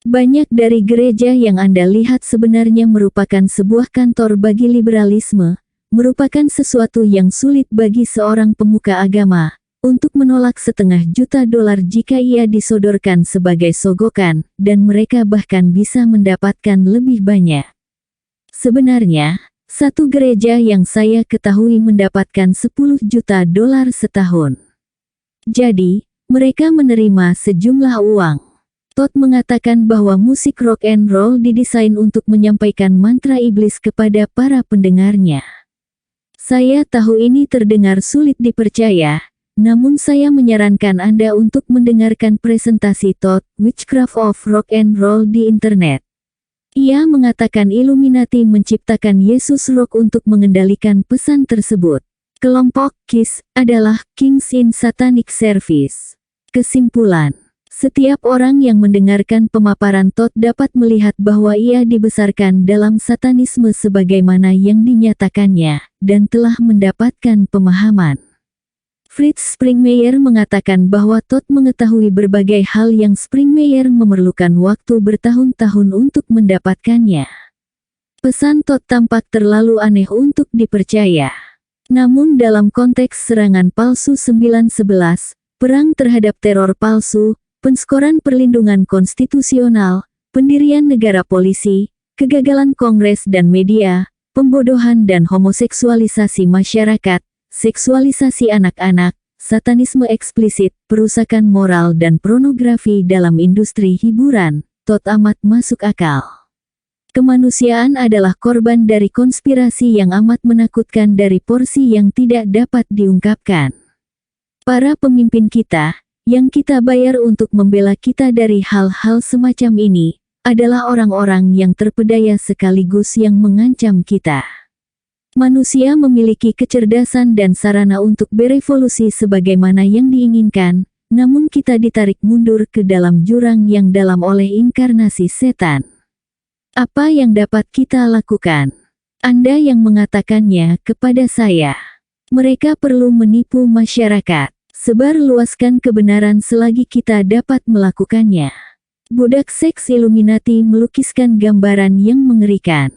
Banyak dari gereja yang Anda lihat sebenarnya merupakan sebuah kantor bagi liberalisme, merupakan sesuatu yang sulit bagi seorang pemuka agama, untuk menolak $500,000 jika ia disodorkan sebagai sogokan, dan mereka bahkan bisa mendapatkan lebih banyak. Sebenarnya, satu gereja yang saya ketahui mendapatkan $10 juta setahun. Jadi, mereka menerima sejumlah uang. Todd mengatakan bahwa musik rock and roll didesain untuk menyampaikan mantra iblis kepada para pendengarnya. Saya tahu ini terdengar sulit dipercaya, namun saya menyarankan Anda untuk mendengarkan presentasi Todd, Witchcraft of Rock and Roll di internet. Ia mengatakan Illuminati menciptakan Yesus Rock untuk mengendalikan pesan tersebut. Kelompok KISS adalah Kings in Satanic Service. Kesimpulan, setiap orang yang mendengarkan pemaparan Todd dapat melihat bahwa ia dibesarkan dalam satanisme sebagaimana yang dinyatakannya, dan telah mendapatkan pemahaman. Fritz Springmeier mengatakan bahwa Todd mengetahui berbagai hal yang Springmeier memerlukan waktu bertahun-tahun untuk mendapatkannya. Pesan Todd tampak terlalu aneh untuk dipercaya. Namun dalam konteks serangan palsu 9/11, perang terhadap teror palsu, penskoran perlindungan konstitusional, pendirian negara polisi, kegagalan Kongres dan media, pembodohan dan homoseksualisasi masyarakat, seksualisasi anak-anak, satanisme eksplisit, perusakan moral dan pornografi dalam industri hiburan, Todd amat masuk akal. Kemanusiaan adalah korban dari konspirasi yang amat menakutkan dari porsi yang tidak dapat diungkapkan. Para pemimpin kita, yang kita bayar untuk membela kita dari hal-hal semacam ini, adalah orang-orang yang terpedaya sekaligus yang mengancam kita. Manusia memiliki kecerdasan dan sarana untuk berevolusi sebagaimana yang diinginkan, namun kita ditarik mundur ke dalam jurang yang dalam oleh inkarnasi setan. Apa yang dapat kita lakukan? Anda yang mengatakannya kepada saya. Mereka perlu menipu masyarakat. Sebarluaskan kebenaran selagi kita dapat melakukannya. Budak seks Illuminati melukiskan gambaran yang mengerikan.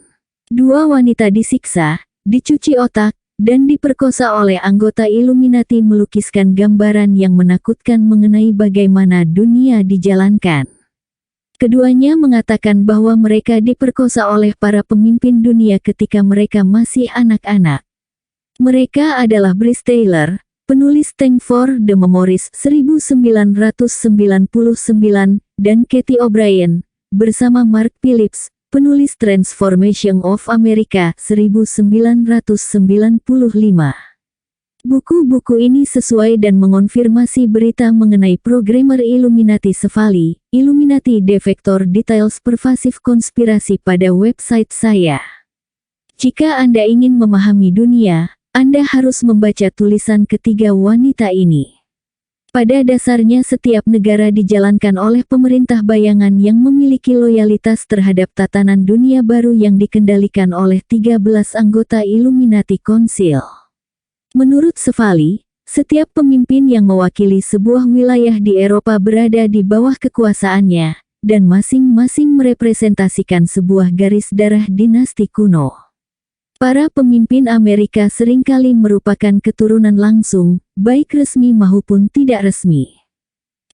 2 wanita disiksa, dicuci otak, dan diperkosa oleh anggota Illuminati melukiskan gambaran yang menakutkan mengenai bagaimana dunia dijalankan. Keduanya mengatakan bahwa mereka diperkosa oleh para pemimpin dunia ketika mereka masih anak-anak. Mereka adalah Bryce Taylor, penulis Thank for the Memories 1999, dan Cathy O'Brien, bersama Mark Phillips, penulis Transformation of America 1995. Buku-buku ini sesuai dan mengonfirmasi berita mengenai programmer Illuminati Sevali, Illuminati Defector Details Pervasive Konspirasi pada website saya. Jika Anda ingin memahami dunia, Anda harus membaca tulisan ketiga wanita ini. Pada dasarnya setiap negara dijalankan oleh pemerintah bayangan yang memiliki loyalitas terhadap tatanan dunia baru yang dikendalikan oleh 13 anggota Illuminati Council. Menurut Sevali, setiap pemimpin yang mewakili sebuah wilayah di Eropa berada di bawah kekuasaannya, dan masing-masing merepresentasikan sebuah garis darah dinasti kuno. Para pemimpin Amerika seringkali merupakan keturunan langsung, baik resmi maupun tidak resmi.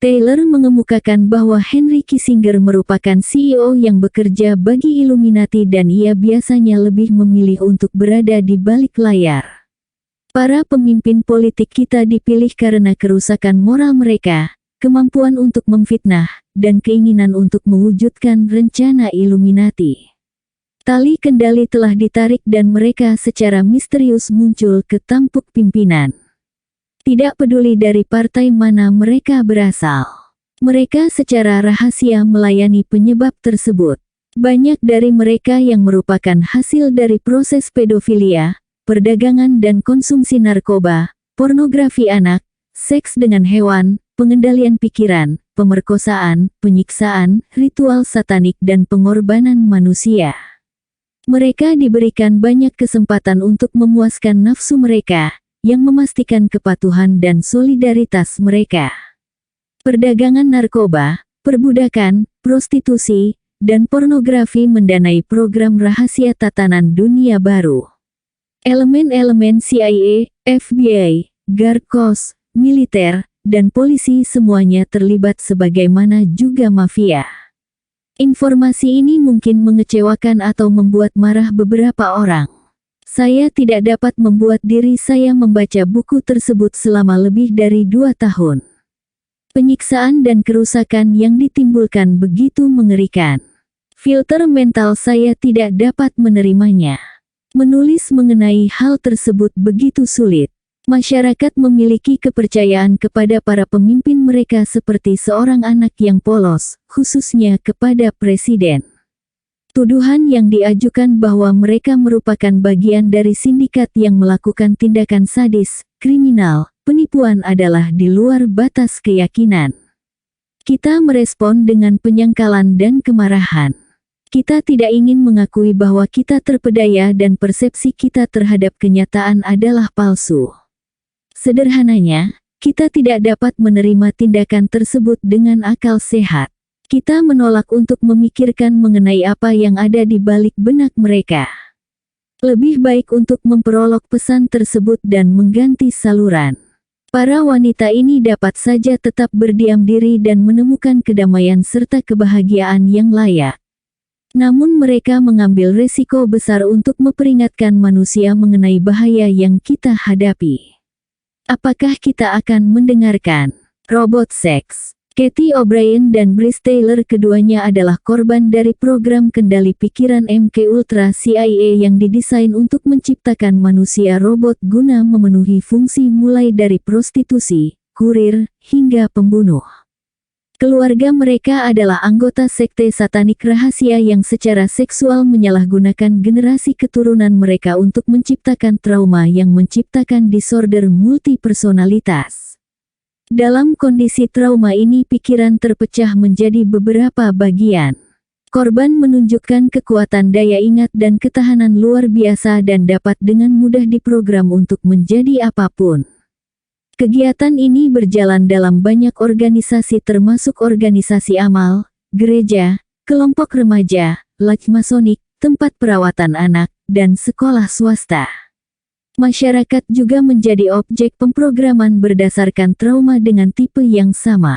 Taylor mengemukakan bahwa Henry Kissinger merupakan CEO yang bekerja bagi Illuminati dan ia biasanya lebih memilih untuk berada di balik layar. Para pemimpin politik kita dipilih karena kerusakan moral mereka, kemampuan untuk memfitnah, dan keinginan untuk mewujudkan rencana Illuminati. Tali kendali telah ditarik dan mereka secara misterius muncul ke tampuk pimpinan. Tidak peduli dari partai mana mereka berasal. Mereka secara rahasia melayani penyebab tersebut. Banyak dari mereka yang merupakan hasil dari proses pedofilia, perdagangan dan konsumsi narkoba, pornografi anak, seks dengan hewan, pengendalian pikiran, pemerkosaan, penyiksaan, ritual satanik dan pengorbanan manusia. Mereka diberikan banyak kesempatan untuk memuaskan nafsu mereka, yang memastikan kepatuhan dan solidaritas mereka. Perdagangan narkoba, perbudakan, prostitusi, dan pornografi mendanai program rahasia tatanan dunia baru. Elemen-elemen CIA, FBI, Guard Corps, militer, dan polisi semuanya terlibat sebagaimana juga mafia. Informasi ini mungkin mengecewakan atau membuat marah beberapa orang. Saya tidak dapat membuat diri saya membaca buku tersebut selama lebih dari 2 tahun. Penyiksaan dan kerusakan yang ditimbulkan begitu mengerikan. Filter mental saya tidak dapat menerimanya. Menulis mengenai hal tersebut begitu sulit. Masyarakat memiliki kepercayaan kepada para pemimpin mereka seperti seorang anak yang polos, khususnya kepada presiden. Tuduhan yang diajukan bahwa mereka merupakan bagian dari sindikat yang melakukan tindakan sadis, kriminal, penipuan adalah di luar batas keyakinan. Kita merespon dengan penyangkalan dan kemarahan. Kita tidak ingin mengakui bahwa kita terpedaya dan persepsi kita terhadap kenyataan adalah palsu. Sederhananya, kita tidak dapat menerima tindakan tersebut dengan akal sehat. Kita menolak untuk memikirkan mengenai apa yang ada di balik benak mereka. Lebih baik untuk memperolok pesan tersebut dan mengganti saluran. Para wanita ini dapat saja tetap berdiam diri dan menemukan kedamaian serta kebahagiaan yang layak. Namun mereka mengambil resiko besar untuk memperingatkan manusia mengenai bahaya yang kita hadapi. Apakah kita akan mendengarkan robot seks? Cathy O'Brien dan Bryce Taylor keduanya adalah korban dari program kendali pikiran MK Ultra CIA yang didesain untuk menciptakan manusia robot guna memenuhi fungsi mulai dari prostitusi, kurir, hingga pembunuh. Keluarga mereka adalah anggota sekte satanik rahasia yang secara seksual menyalahgunakan generasi keturunan mereka untuk menciptakan trauma yang menciptakan disorder multipersonalitas. Dalam kondisi trauma ini pikiran terpecah menjadi beberapa bagian. Korban menunjukkan kekuatan daya ingat dan ketahanan luar biasa dan dapat dengan mudah diprogram untuk menjadi apapun. Kegiatan ini berjalan dalam banyak organisasi termasuk organisasi amal, gereja, kelompok remaja, lodge masonik, tempat perawatan anak, dan sekolah swasta. Masyarakat juga menjadi objek pemrograman berdasarkan trauma dengan tipe yang sama.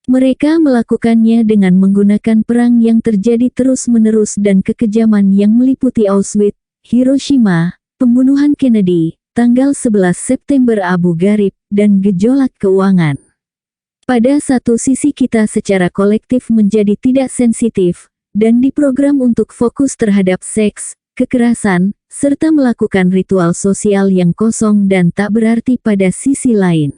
Mereka melakukannya dengan menggunakan perang yang terjadi terus-menerus dan kekejaman yang meliputi Auschwitz, Hiroshima, pembunuhan Kennedy, tanggal 11 September Abu Ghraib, dan gejolak keuangan. Pada satu sisi kita secara kolektif menjadi tidak sensitif, dan diprogram untuk fokus terhadap seks, kekerasan, serta melakukan ritual sosial yang kosong dan tak berarti pada sisi lain.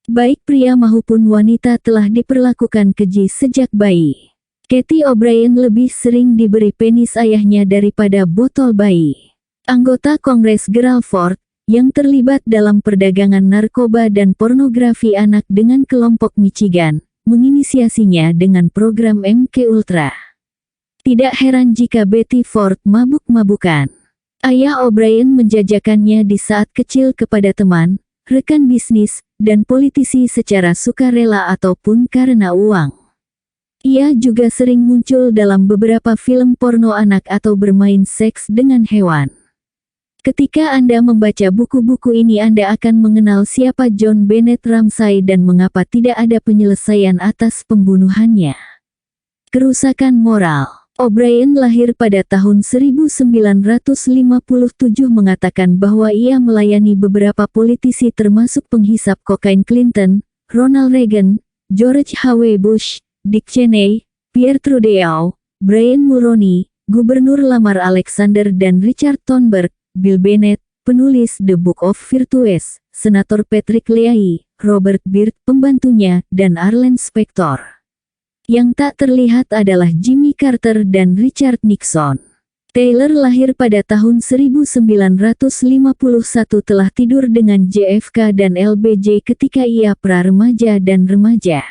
Baik pria maupun wanita telah diperlakukan keji sejak bayi. Katie O'Brien lebih sering diberi penis ayahnya daripada botol bayi. Anggota Kongres Gerald Ford, yang terlibat dalam perdagangan narkoba dan pornografi anak dengan kelompok Michigan, menginisiasinya dengan program MK Ultra. Tidak heran jika Betty Ford mabuk-mabukan. Ayah O'Brien menjajakannya di saat kecil kepada teman, rekan bisnis, dan politisi secara sukarela ataupun karena uang. Ia juga sering muncul dalam beberapa film porno anak atau bermain seks dengan hewan. Ketika Anda membaca buku-buku ini Anda akan mengenal siapa John Bennett Ramsay dan mengapa tidak ada penyelesaian atas pembunuhannya. Kerusakan moral. O'Brien lahir pada tahun 1957 mengatakan bahwa ia melayani beberapa politisi termasuk penghisap kokain Clinton, Ronald Reagan, George H.W. Bush, Dick Cheney, Pierre Trudeau, Brian Mulroney, Gubernur Lamar Alexander dan Richard Thornburg, Bill Bennett, penulis The Book of Virtues, Senator Patrick Leahy, Robert Byrd, pembantunya, dan Arlen Specter. Yang tak terlihat adalah Jimmy Carter dan Richard Nixon. Taylor lahir pada tahun 1951 telah tidur dengan JFK dan LBJ ketika ia pra-remaja dan remaja.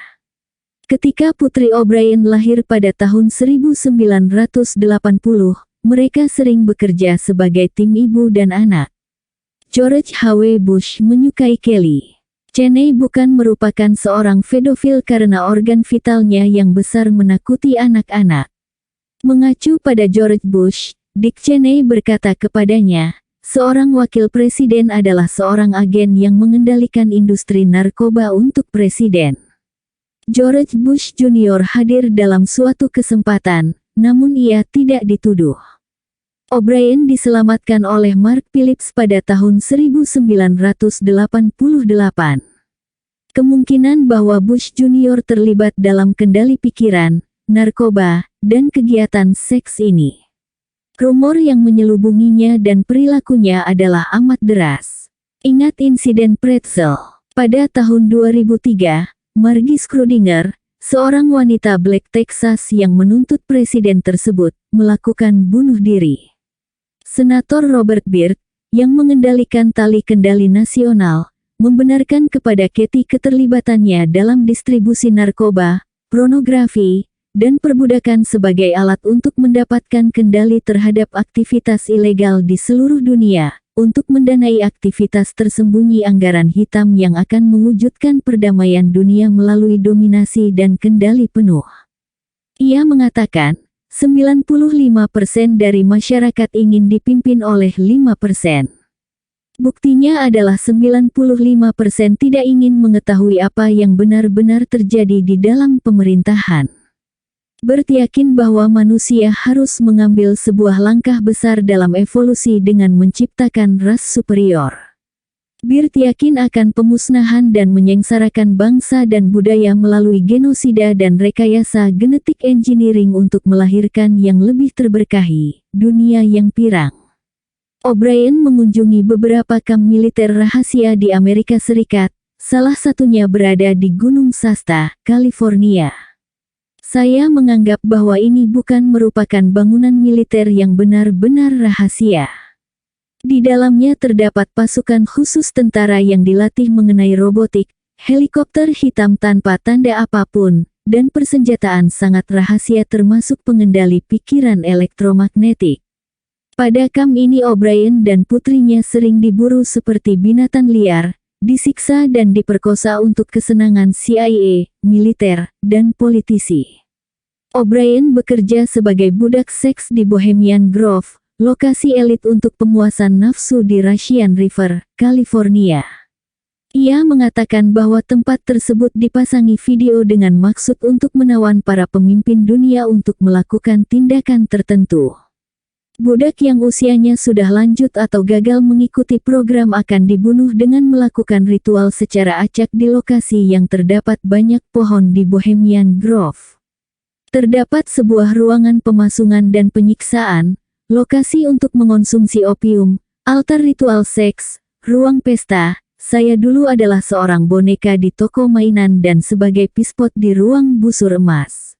Ketika Putri O'Brien lahir pada tahun 1980, mereka sering bekerja sebagai tim ibu dan anak. George H.W. Bush menyukai Kelly. Cheney bukan merupakan seorang pedofil karena organ vitalnya yang besar menakuti anak-anak. Mengacu pada George Bush, Dick Cheney berkata kepadanya, seorang wakil presiden adalah seorang agen yang mengendalikan industri narkoba untuk presiden. George Bush Jr. hadir dalam suatu kesempatan, namun ia tidak dituduh. O'Brien diselamatkan oleh Mark Phillips pada tahun 1988. Kemungkinan bahwa Bush Jr. terlibat dalam kendali pikiran, narkoba, dan kegiatan seks ini. Rumor yang menyelubunginya dan perilakunya adalah amat deras. Ingat insiden pretzel. Pada tahun 2003, Margie Schrodinger, seorang wanita Black Texas yang menuntut presiden tersebut, melakukan bunuh diri. Senator Robert Byrd, yang mengendalikan tali kendali nasional, membenarkan kepada Katie keterlibatannya dalam distribusi narkoba, pornografi, dan perbudakan sebagai alat untuk mendapatkan kendali terhadap aktivitas ilegal di seluruh dunia, untuk mendanai aktivitas tersembunyi anggaran hitam yang akan mewujudkan perdamaian dunia melalui dominasi dan kendali penuh. Ia mengatakan, 95% dari masyarakat ingin dipimpin oleh 5%. Buktinya adalah 95% tidak ingin mengetahui apa yang benar-benar terjadi di dalam pemerintahan. Byrd yakin bahwa manusia harus mengambil sebuah langkah besar dalam evolusi dengan menciptakan ras superior. Byrd yakin akan pemusnahan dan menyengsarakan bangsa dan budaya melalui genosida dan rekayasa genetik engineering untuk melahirkan yang lebih terberkahi, dunia yang pirang. O'Brien mengunjungi beberapa kamp militer rahasia di Amerika Serikat, salah satunya berada di Gunung Shasta, California. Saya menganggap bahwa ini bukan merupakan bangunan militer yang benar-benar rahasia. Di dalamnya terdapat pasukan khusus tentara yang dilatih mengenai robotik, helikopter hitam tanpa tanda apapun, dan persenjataan sangat rahasia termasuk pengendali pikiran elektromagnetik. Pada camp ini O'Brien dan putrinya sering diburu seperti binatang liar, disiksa dan diperkosa untuk kesenangan CIA, militer, dan politisi. O'Brien bekerja sebagai budak seks di Bohemian Grove, lokasi elit untuk pemuasan nafsu di Russian River, California. Ia mengatakan bahwa tempat tersebut dipasangi video dengan maksud untuk menawan para pemimpin dunia untuk melakukan tindakan tertentu. Budak yang usianya sudah lanjut atau gagal mengikuti program akan dibunuh dengan melakukan ritual secara acak di lokasi yang terdapat banyak pohon di Bohemian Grove. Terdapat sebuah ruangan pemasungan dan penyiksaan, lokasi untuk mengonsumsi opium, altar ritual seks, ruang pesta. Saya dulu adalah seorang boneka di toko mainan dan sebagai pispot di ruang busur emas.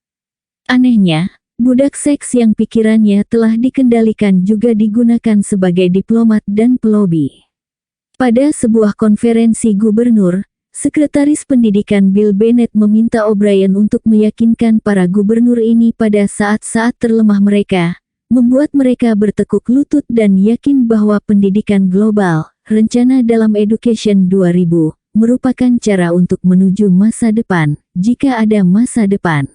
Anehnya, budak seks yang pikirannya telah dikendalikan juga digunakan sebagai diplomat dan pelobi. Pada sebuah konferensi gubernur, Sekretaris Pendidikan Bill Bennett meminta O'Brien untuk meyakinkan para gubernur ini pada saat-saat terlemah mereka, membuat mereka bertekuk lutut dan yakin bahwa pendidikan global, rencana dalam Education 2000, merupakan cara untuk menuju masa depan, jika ada masa depan.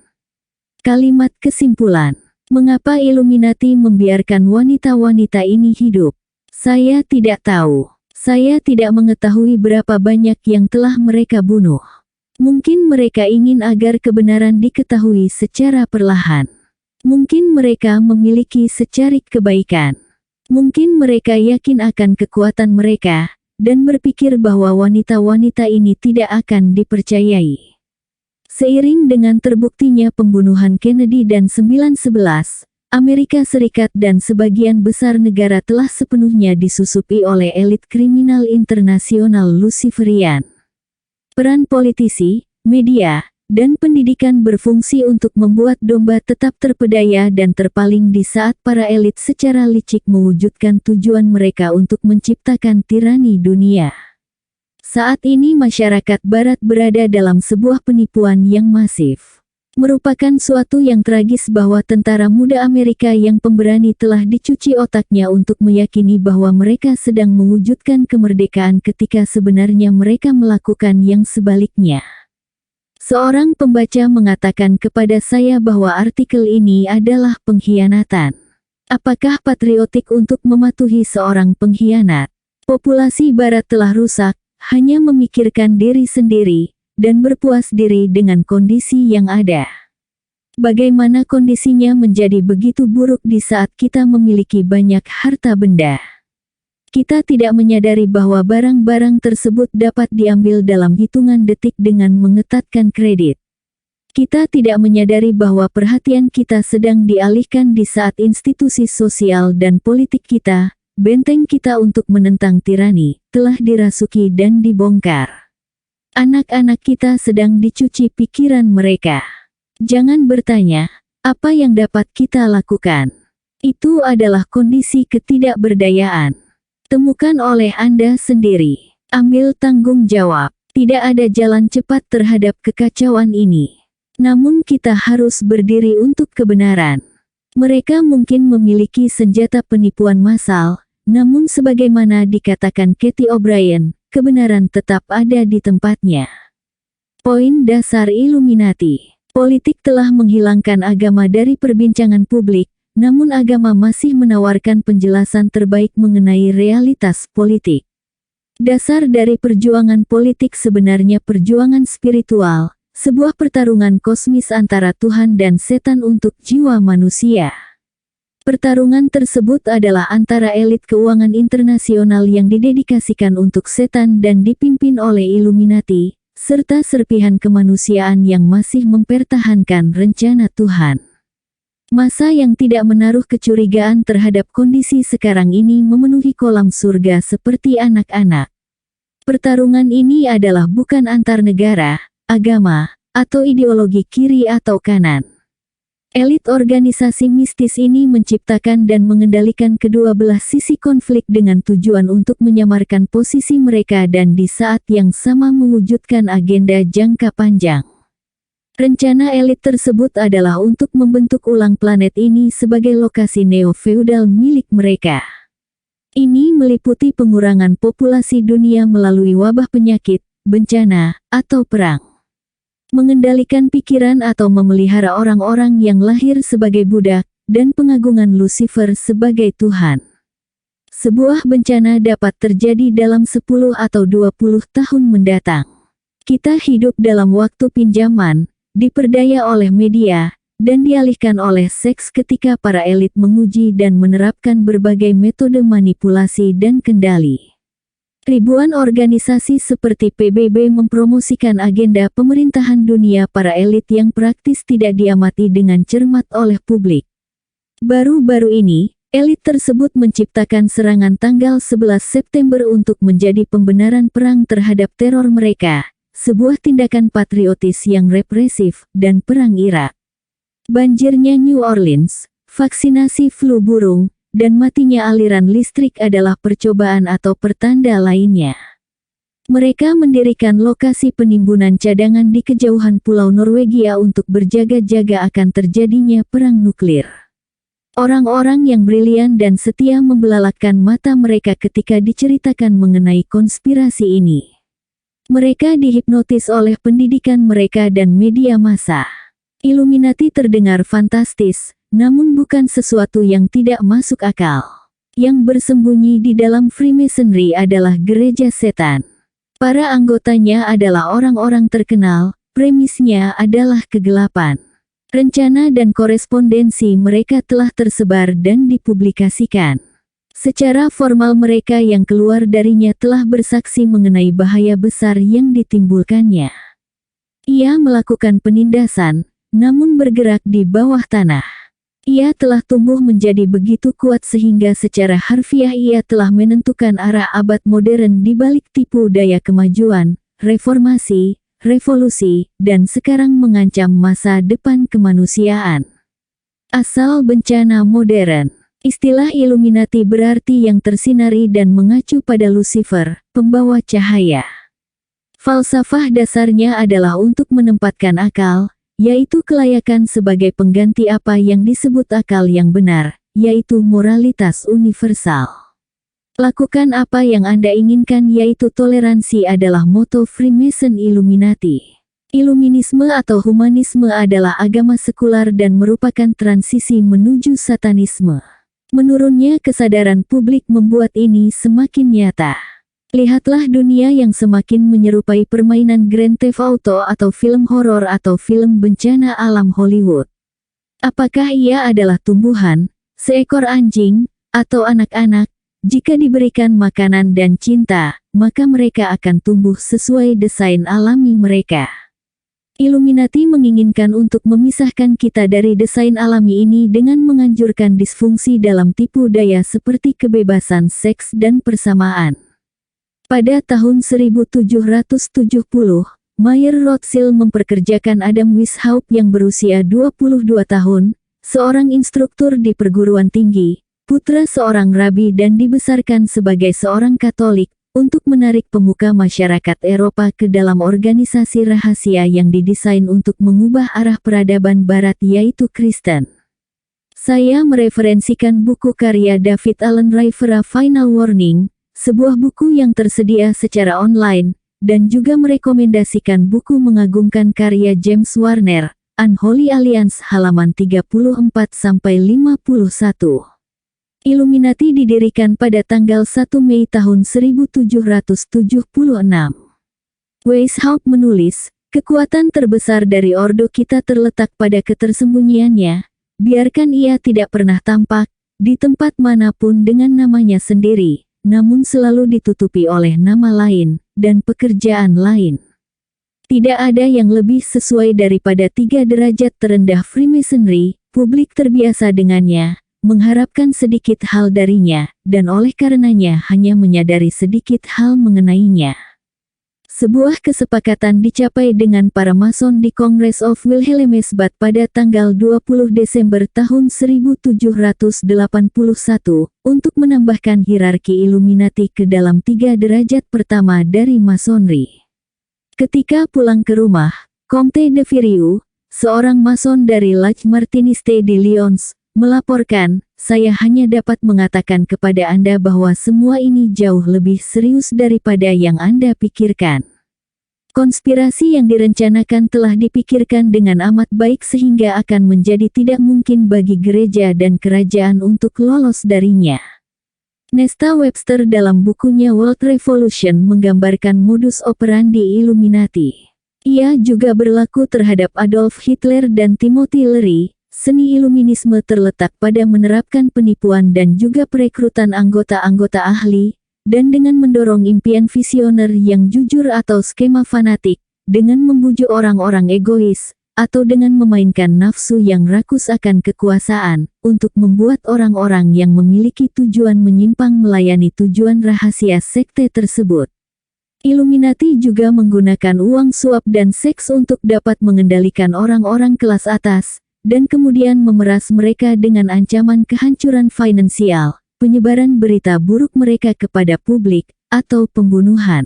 Kalimat kesimpulan. Mengapa Illuminati membiarkan wanita-wanita ini hidup? Saya tidak tahu. Saya tidak mengetahui berapa banyak yang telah mereka bunuh. Mungkin mereka ingin agar kebenaran diketahui secara perlahan. Mungkin mereka memiliki secarik kebaikan. Mungkin mereka yakin akan kekuatan mereka, dan berpikir bahwa wanita-wanita ini tidak akan dipercayai. Seiring dengan terbuktinya pembunuhan Kennedy dan 9/11, Amerika Serikat dan sebagian besar negara telah sepenuhnya disusupi oleh elit kriminal internasional Luciferian. Peran politisi, media, dan pendidikan berfungsi untuk membuat domba tetap terpedaya dan terpaling di saat para elit secara licik mewujudkan tujuan mereka untuk menciptakan tirani dunia. Saat ini masyarakat Barat berada dalam sebuah penipuan yang masif. Merupakan suatu yang tragis bahwa tentara muda Amerika yang pemberani telah dicuci otaknya untuk meyakini bahwa mereka sedang mewujudkan kemerdekaan ketika sebenarnya mereka melakukan yang sebaliknya. Seorang pembaca mengatakan kepada saya bahwa artikel ini adalah pengkhianatan. Apakah patriotik untuk mematuhi seorang pengkhianat? Populasi Barat telah rusak, hanya memikirkan diri sendiri, dan berpuas diri dengan kondisi yang ada. Bagaimana kondisinya menjadi begitu buruk di saat kita memiliki banyak harta benda? Kita tidak menyadari bahwa barang-barang tersebut dapat diambil dalam hitungan detik dengan mengetatkan kredit. Kita tidak menyadari bahwa perhatian kita sedang dialihkan di saat institusi sosial dan politik kita, benteng kita untuk menentang tirani, telah dirasuki dan dibongkar. Anak-anak kita sedang dicuci pikiran mereka. Jangan bertanya, apa yang dapat kita lakukan? Itu adalah kondisi ketidakberdayaan. Temukan oleh Anda sendiri. Ambil tanggung jawab. Tidak ada jalan cepat terhadap kekacauan ini. Namun kita harus berdiri untuk kebenaran. Mereka mungkin memiliki senjata penipuan massal, namun sebagaimana dikatakan Cathy O'Brien, kebenaran tetap ada di tempatnya. Poin dasar Illuminati. Politik telah menghilangkan agama dari perbincangan publik, namun agama masih menawarkan penjelasan terbaik mengenai realitas politik. Dasar dari perjuangan politik sebenarnya perjuangan spiritual, sebuah pertarungan kosmis antara Tuhan dan setan untuk jiwa manusia. Pertarungan tersebut adalah antara elit keuangan internasional yang didedikasikan untuk setan dan dipimpin oleh Illuminati, serta serpihan kemanusiaan yang masih mempertahankan rencana Tuhan. Masa yang tidak menaruh kecurigaan terhadap kondisi sekarang ini memenuhi kolam surga seperti anak-anak. Pertarungan ini adalah bukan antar negara, agama, atau ideologi kiri atau kanan. Elit organisasi mistis ini menciptakan dan mengendalikan kedua belah sisi konflik dengan tujuan untuk menyamarkan posisi mereka dan di saat yang sama mewujudkan agenda jangka panjang. Rencana elit tersebut adalah untuk membentuk ulang planet ini sebagai lokasi neo-feudal milik mereka. Ini meliputi pengurangan populasi dunia melalui wabah penyakit, bencana, atau perang. Mengendalikan pikiran atau memelihara orang-orang yang lahir sebagai budak, dan pengagungan Lucifer sebagai Tuhan. Sebuah bencana dapat terjadi dalam 10 atau 20 tahun mendatang. Kita hidup dalam waktu pinjaman, diperdaya oleh media, dan dialihkan oleh seks ketika para elit menguji dan menerapkan berbagai metode manipulasi dan kendali. Ribuan organisasi seperti PBB mempromosikan agenda pemerintahan dunia para elit yang praktis tidak diamati dengan cermat oleh publik. Baru-baru ini, elit tersebut menciptakan serangan tanggal 11 September untuk menjadi pembenaran perang terhadap teror mereka, sebuah tindakan patriotis yang represif, dan perang Irak. Banjirnya New Orleans, vaksinasi flu burung, dan matinya aliran listrik adalah percobaan atau pertanda lainnya. Mereka mendirikan lokasi penimbunan cadangan di kejauhan Pulau Norwegia untuk berjaga-jaga akan terjadinya perang nuklir. Orang-orang yang brilian dan setia membelalakkan mata mereka ketika diceritakan mengenai konspirasi ini. Mereka dihipnotis oleh pendidikan mereka dan media massa. Illuminati terdengar fantastis, namun bukan sesuatu yang tidak masuk akal. Yang bersembunyi di dalam Freemasonry adalah gereja setan. Para anggotanya adalah orang-orang terkenal, premisnya adalah kegelapan. Rencana dan korespondensi mereka telah tersebar dan dipublikasikan. Secara formal mereka yang keluar darinya telah bersaksi mengenai bahaya besar yang ditimbulkannya. Ia melakukan penindasan, namun bergerak di bawah tanah. Ia telah tumbuh menjadi begitu kuat sehingga secara harfiah ia telah menentukan arah abad modern di balik tipu daya kemajuan, reformasi, revolusi, dan sekarang mengancam masa depan kemanusiaan. Asal bencana modern. Istilah Illuminati berarti yang tersinari dan mengacu pada Lucifer, pembawa cahaya. Falsafah dasarnya adalah untuk menempatkan akal, yaitu kelayakan sebagai pengganti apa yang disebut akal yang benar, yaitu moralitas universal. Lakukan apa yang Anda inginkan yaitu toleransi adalah moto Freemason Illuminati. Iluminisme atau humanisme adalah agama sekular dan merupakan transisi menuju satanisme. Menurunnya kesadaran publik membuat ini semakin nyata. Lihatlah dunia yang semakin menyerupai permainan Grand Theft Auto atau film horor atau film bencana alam Hollywood. Apakah ia adalah tumbuhan, seekor anjing, atau anak-anak? Jika diberikan makanan dan cinta, maka mereka akan tumbuh sesuai desain alami mereka. Illuminati menginginkan untuk memisahkan kita dari desain alami ini dengan menganjurkan disfungsi dalam tipu daya seperti kebebasan seks dan persamaan. Pada tahun 1770, Mayer Rothschild memperkerjakan Adam Weishaupt yang berusia 22 tahun, seorang instruktur di perguruan tinggi, putra seorang rabi dan dibesarkan sebagai seorang Katolik, untuk menarik pemuka masyarakat Eropa ke dalam organisasi rahasia yang didesain untuk mengubah arah peradaban Barat yaitu Kristen. Saya mereferensikan buku karya David Allen Rivera Final Warning, sebuah buku yang tersedia secara online, dan juga merekomendasikan buku mengagumkan karya James Warner, Unholy Alliance halaman 34-51. Illuminati didirikan pada tanggal 1 Mei tahun 1776. Weishaupt menulis, kekuatan terbesar dari ordo kita terletak pada ketersembunyiannya, biarkan ia tidak pernah tampak, di tempat manapun dengan namanya sendiri, namun selalu ditutupi oleh nama lain, dan pekerjaan lain. Tidak ada yang lebih sesuai daripada 3 derajat terendah Freemasonry, publik terbiasa dengannya, mengharapkan sedikit hal darinya, dan oleh karenanya hanya menyadari sedikit hal mengenainya. Sebuah kesepakatan dicapai dengan para Mason di Congress of Wilhelmsbad pada tanggal 20 Desember tahun 1781 untuk menambahkan hierarki Illuminati ke dalam 3 derajat pertama dari Masonry. Ketika pulang ke rumah, Comte de Feriou, seorang Mason dari Lodge Martiniste de Lyons, melaporkan, "Saya hanya dapat mengatakan kepada Anda bahwa semua ini jauh lebih serius daripada yang Anda pikirkan. Konspirasi yang direncanakan telah dipikirkan dengan amat baik sehingga akan menjadi tidak mungkin bagi gereja dan kerajaan untuk lolos darinya." Nesta Webster dalam bukunya World Revolution menggambarkan modus operandi Illuminati. Ia juga berlaku terhadap Adolf Hitler dan Timothy Leary. Seni Iluminisme terletak pada menerapkan penipuan dan juga perekrutan anggota-anggota ahli, dan dengan mendorong impian visioner yang jujur atau skema fanatik, dengan membujuk orang-orang egois, atau dengan memainkan nafsu yang rakus akan kekuasaan, untuk membuat orang-orang yang memiliki tujuan menyimpang melayani tujuan rahasia sekte tersebut. Illuminati juga menggunakan uang suap dan seks untuk dapat mengendalikan orang-orang kelas atas, dan kemudian memeras mereka dengan ancaman kehancuran finansial, penyebaran berita buruk mereka kepada publik, atau pembunuhan.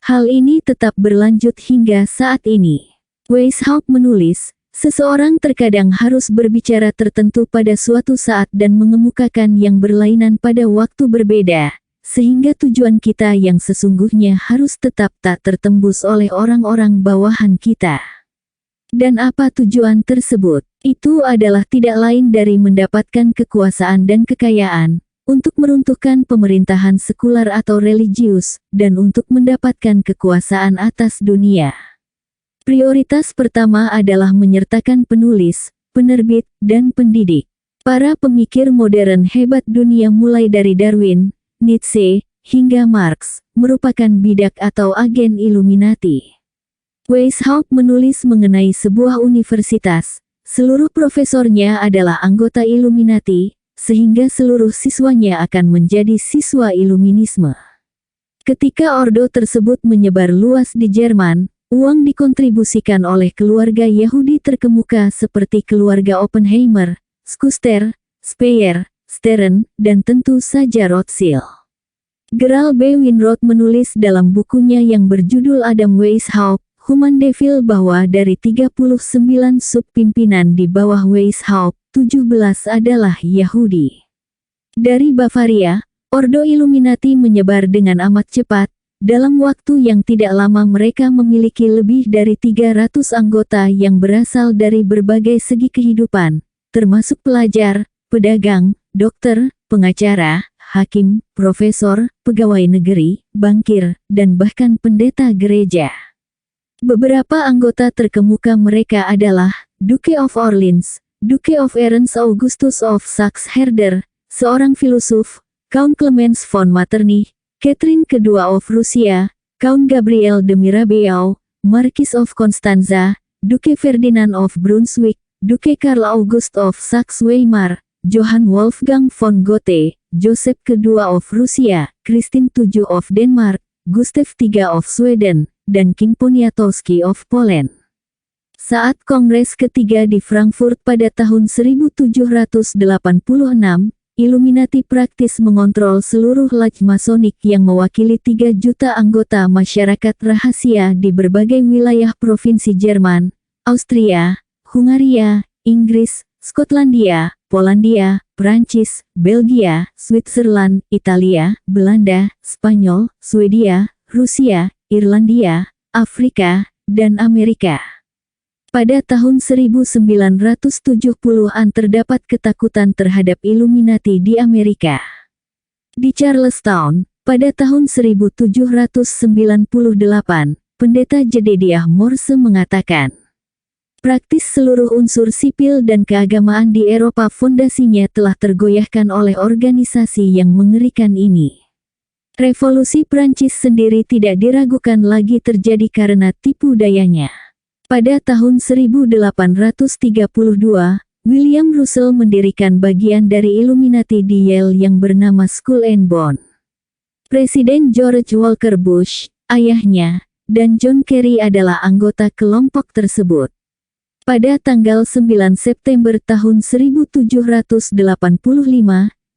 Hal ini tetap berlanjut hingga saat ini. Weishaupt menulis, "Seseorang terkadang harus berbicara tertentu pada suatu saat dan mengemukakan yang berlainan pada waktu berbeda, sehingga tujuan kita yang sesungguhnya harus tetap tak tertembus oleh orang-orang bawahan kita." Dan apa tujuan tersebut? Itu adalah tidak lain dari mendapatkan kekuasaan dan kekayaan, untuk meruntuhkan pemerintahan sekular atau religius, dan untuk mendapatkan kekuasaan atas dunia. Prioritas pertama adalah menyertakan penulis, penerbit, dan pendidik. Para pemikir modern hebat dunia mulai dari Darwin, Nietzsche, hingga Marx, merupakan bidak atau agen Illuminati. Weishaupt menulis mengenai sebuah universitas, seluruh profesornya adalah anggota Illuminati, sehingga seluruh siswanya akan menjadi siswa Illuminisme. Ketika ordo tersebut menyebar luas di Jerman, uang dikontribusikan oleh keluarga Yahudi terkemuka seperti keluarga Oppenheimer, Schuster, Speyer, Stern, dan tentu saja Rothschild. Gerald B. Winroth menulis dalam bukunya yang berjudul Adam Weishaupt, Human Devil bahwa dari 39 subpimpinan di bawah Weishaupt, 17 adalah Yahudi. Dari Bavaria, Ordo Illuminati menyebar dengan amat cepat. Dalam waktu yang tidak lama mereka memiliki lebih dari 300 anggota yang berasal dari berbagai segi kehidupan, termasuk pelajar, pedagang, dokter, pengacara, hakim, profesor, pegawai negeri, bankir, dan bahkan pendeta gereja. Beberapa anggota terkemuka mereka adalah Duke of Orleans, Duke of Ernst Augustus of Saxe-Herder, seorang filosof, Count Clemens von Metternich, Catherine II of Rusia, Count Gabriel de Mirabeau, Marquis of Constanza, Duke Ferdinand of Brunswick, Duke Karl August of Saxe-Weimar, Johann Wolfgang von Goethe, Joseph II of Rusia, Christine VII of Denmark, Gustav III of Sweden, dan King Poniatowski of Poland. Saat Kongres ketiga di Frankfurt pada tahun 1786, Illuminati praktis mengontrol seluruh lodge masonik yang mewakili 3 juta anggota masyarakat rahasia di berbagai wilayah provinsi Jerman, Austria, Hungaria, Inggris, Skotlandia, Polandia, Prancis, Belgia, Switzerland, Italia, Belanda, Spanyol, Swedia, Rusia, Irlandia, Afrika, dan Amerika. Pada tahun 1970-an terdapat ketakutan terhadap Illuminati di Amerika. Di Charlestown, pada tahun 1798, Pendeta Jedediah Morse mengatakan, praktis seluruh unsur sipil dan keagamaan di Eropa fondasinya telah tergoyahkan oleh organisasi yang mengerikan ini. Revolusi Prancis sendiri tidak diragukan lagi terjadi karena tipu dayanya. Pada tahun 1832, William Russell mendirikan bagian dari Illuminati di Yale yang bernama Skull and Bone. Presiden George Walker Bush, ayahnya, dan John Kerry adalah anggota kelompok tersebut. Pada tanggal 9 September tahun 1785,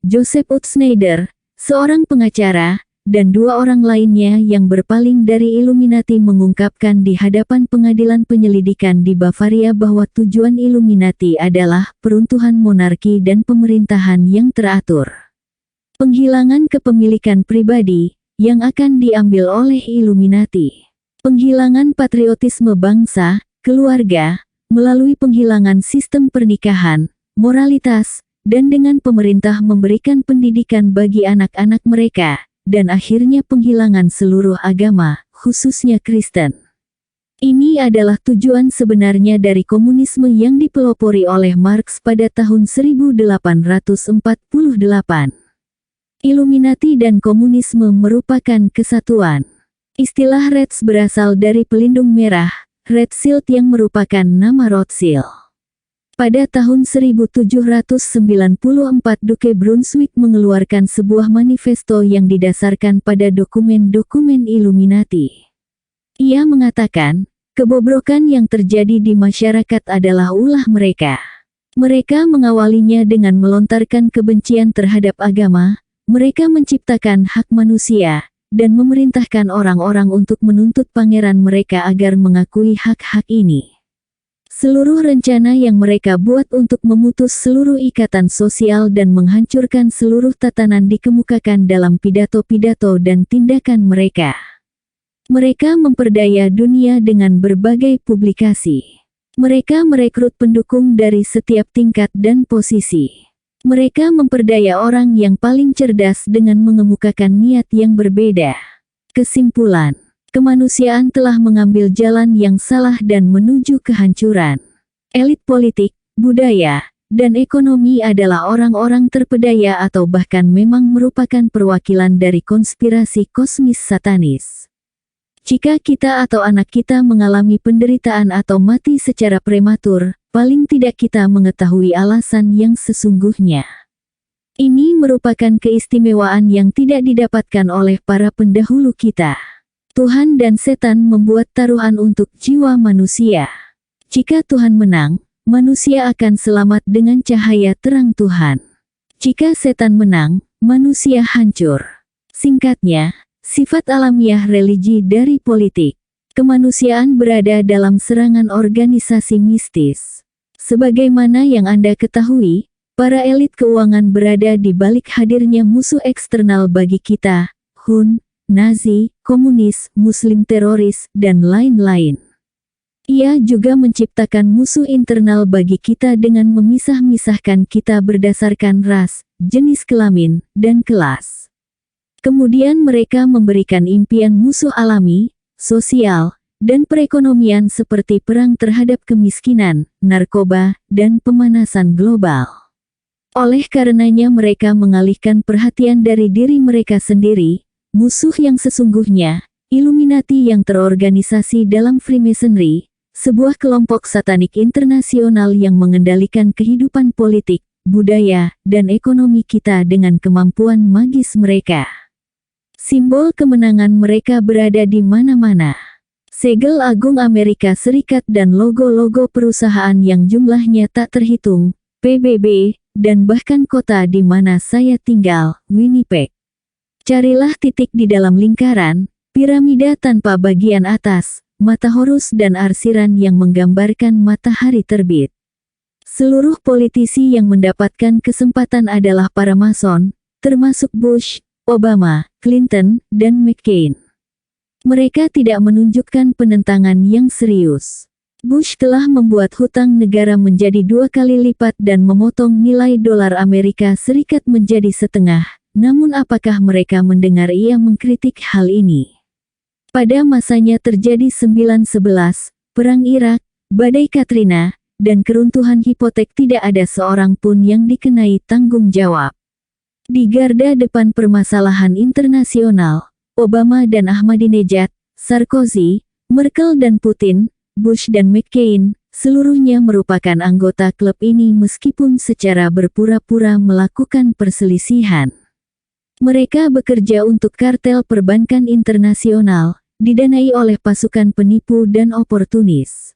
Joseph Schneider, seorang pengacara, dan 2 orang lainnya yang berpaling dari Illuminati mengungkapkan di hadapan pengadilan penyelidikan di Bavaria bahwa tujuan Illuminati adalah peruntuhan monarki dan pemerintahan yang teratur. Penghilangan kepemilikan pribadi yang akan diambil oleh Illuminati. Penghilangan patriotisme bangsa, keluarga, melalui penghilangan sistem pernikahan, moralitas, dan dengan pemerintah memberikan pendidikan bagi anak-anak mereka, dan akhirnya penghilangan seluruh agama, khususnya Kristen. Ini adalah tujuan sebenarnya dari komunisme yang dipelopori oleh Marx pada tahun 1848. Illuminati dan komunisme merupakan kesatuan. Istilah Reds berasal dari pelindung merah, Red Shield yang merupakan nama Rothschild. Pada tahun 1794 Duke Brunswick mengeluarkan sebuah manifesto yang didasarkan pada dokumen-dokumen Illuminati. Ia mengatakan, kebobrokan yang terjadi di masyarakat adalah ulah mereka. Mereka mengawalinya dengan melontarkan kebencian terhadap agama, mereka menciptakan hak manusia, dan memerintahkan orang-orang untuk menuntut pangeran mereka agar mengakui hak-hak ini. Seluruh rencana yang mereka buat untuk memutus seluruh ikatan sosial dan menghancurkan seluruh tatanan dikemukakan dalam pidato-pidato dan tindakan mereka. Mereka memperdaya dunia dengan berbagai publikasi. Mereka merekrut pendukung dari setiap tingkat dan posisi. Mereka memperdaya orang yang paling cerdas dengan mengemukakan niat yang berbeda. Kesimpulan. Kemanusiaan telah mengambil jalan yang salah dan menuju kehancuran. Elit politik, budaya, dan ekonomi adalah orang-orang terpedaya atau bahkan memang merupakan perwakilan dari konspirasi kosmis satanis. Jika kita atau anak kita mengalami penderitaan atau mati secara prematur, paling tidak kita mengetahui alasan yang sesungguhnya. Ini merupakan keistimewaan yang tidak didapatkan oleh para pendahulu kita. Tuhan dan setan membuat taruhan untuk jiwa manusia. Jika Tuhan menang, manusia akan selamat dengan cahaya terang Tuhan. Jika setan menang, manusia hancur. Singkatnya, sifat alamiah religi dari politik. Kemanusiaan berada dalam serangan organisasi mistis. Sebagaimana yang Anda ketahui, para elit keuangan berada di balik hadirnya musuh eksternal bagi kita, Hun, Nazi, komunis, Muslim teroris, dan lain-lain. Ia juga menciptakan musuh internal bagi kita dengan memisah-misahkan kita berdasarkan ras, jenis kelamin, dan kelas. Kemudian mereka memberikan impian musuh alami, sosial, dan perekonomian seperti perang terhadap kemiskinan, narkoba, dan pemanasan global. Oleh karenanya mereka mengalihkan perhatian dari diri mereka sendiri, musuh yang sesungguhnya, Illuminati yang terorganisasi dalam Freemasonry, sebuah kelompok satanik internasional yang mengendalikan kehidupan politik, budaya, dan ekonomi kita dengan kemampuan magis mereka. Simbol kemenangan mereka berada di mana-mana. Segel Agung Amerika Serikat dan logo-logo perusahaan yang jumlahnya tak terhitung, PBB, dan bahkan kota di mana saya tinggal, Winnipeg. Carilah titik di dalam lingkaran, piramida tanpa bagian atas, mata Horus dan arsiran yang menggambarkan matahari terbit. Seluruh politisi yang mendapatkan kesempatan adalah para Mason, termasuk Bush, Obama, Clinton, dan McCain. Mereka tidak menunjukkan penentangan yang serius. Bush telah membuat hutang negara menjadi 2 kali lipat dan memotong nilai dolar Amerika Serikat menjadi setengah. Namun apakah mereka mendengar ia mengkritik hal ini? Pada masanya terjadi 9/11, Perang Irak, Badai Katrina, dan keruntuhan hipotek tidak ada seorang pun yang dikenai tanggung jawab. Di garda depan permasalahan internasional, Obama dan Ahmadinejad, Sarkozy, Merkel dan Putin, Bush dan McCain, seluruhnya merupakan anggota klub ini meskipun secara berpura-pura melakukan perselisihan. Mereka bekerja untuk kartel perbankan internasional, didanai oleh pasukan penipu dan oportunis.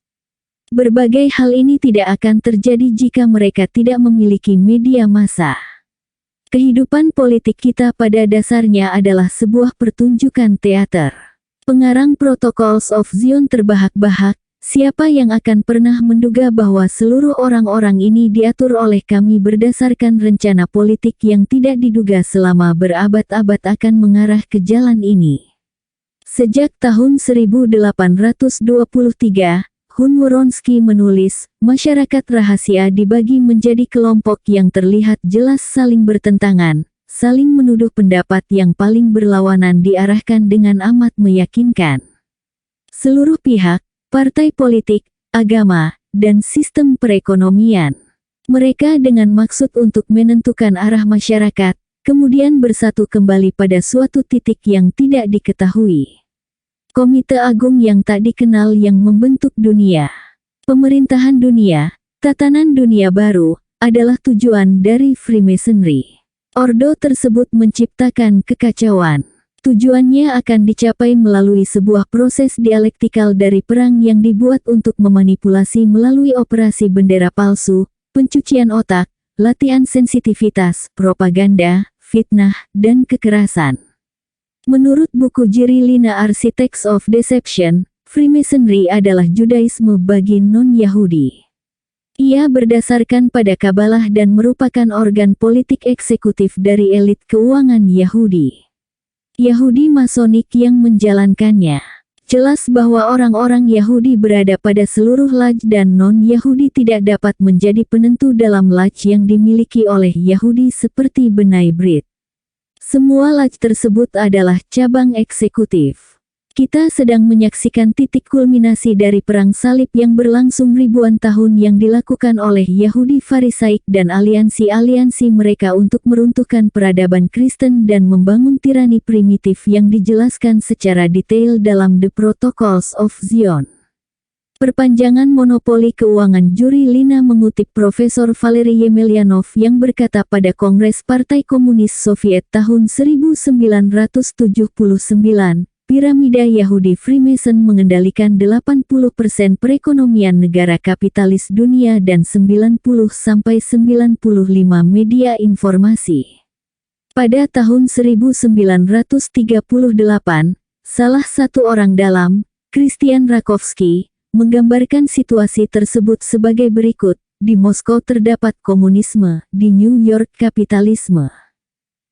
Berbagai hal ini tidak akan terjadi jika mereka tidak memiliki media massa. Kehidupan politik kita pada dasarnya adalah sebuah pertunjukan teater. Pengarang Protocols of Zion terbahak-bahak, siapa yang akan pernah menduga bahwa seluruh orang-orang ini diatur oleh kami berdasarkan rencana politik yang tidak diduga selama berabad-abad akan mengarah ke jalan ini. Sejak tahun 1823, Hun Wronski menulis, masyarakat rahasia dibagi menjadi kelompok yang terlihat jelas saling bertentangan, saling menuduh pendapat yang paling berlawanan diarahkan dengan amat meyakinkan. Seluruh pihak, partai politik, agama, dan sistem perekonomian. Mereka dengan maksud untuk menentukan arah masyarakat, kemudian bersatu kembali pada suatu titik yang tidak diketahui. Komite Agung yang tak dikenal yang membentuk dunia. Pemerintahan dunia, tatanan dunia baru, adalah tujuan dari Freemasonry. Ordo tersebut menciptakan kekacauan. Tujuannya akan dicapai melalui sebuah proses dialektikal dari perang yang dibuat untuk memanipulasi melalui operasi bendera palsu, pencucian otak, latihan sensitivitas, propaganda, fitnah, dan kekerasan. Menurut buku Jerry Lina Architects of Deception, Freemasonry adalah Judaisme bagi non-Yahudi. Ia berdasarkan pada Kabalah dan merupakan organ politik eksekutif dari elit keuangan Yahudi. Yahudi Masonik yang menjalankannya. Jelas bahwa orang-orang Yahudi berada pada seluruh laj dan non-Yahudi tidak dapat menjadi penentu dalam laj yang dimiliki oleh Yahudi seperti B'nai Brit. Semua laj tersebut adalah cabang eksekutif. Kita sedang menyaksikan titik kulminasi dari perang salib yang berlangsung ribuan tahun yang dilakukan oleh Yahudi Farisaik dan aliansi-aliansi mereka untuk meruntuhkan peradaban Kristen dan membangun tirani primitif yang dijelaskan secara detail dalam The Protocols of Zion. Perpanjangan monopoli keuangan. Juri Lina mengutip Profesor Valery Yemelyanov yang berkata pada Kongres Partai Komunis Soviet tahun 1979, piramida Yahudi Freemason mengendalikan 80% perekonomian negara kapitalis dunia dan 90-95 media informasi. Pada tahun 1938, salah satu orang dalam, Christian Rakovsky, menggambarkan situasi tersebut sebagai berikut, di Moskow terdapat komunisme, di New York kapitalisme.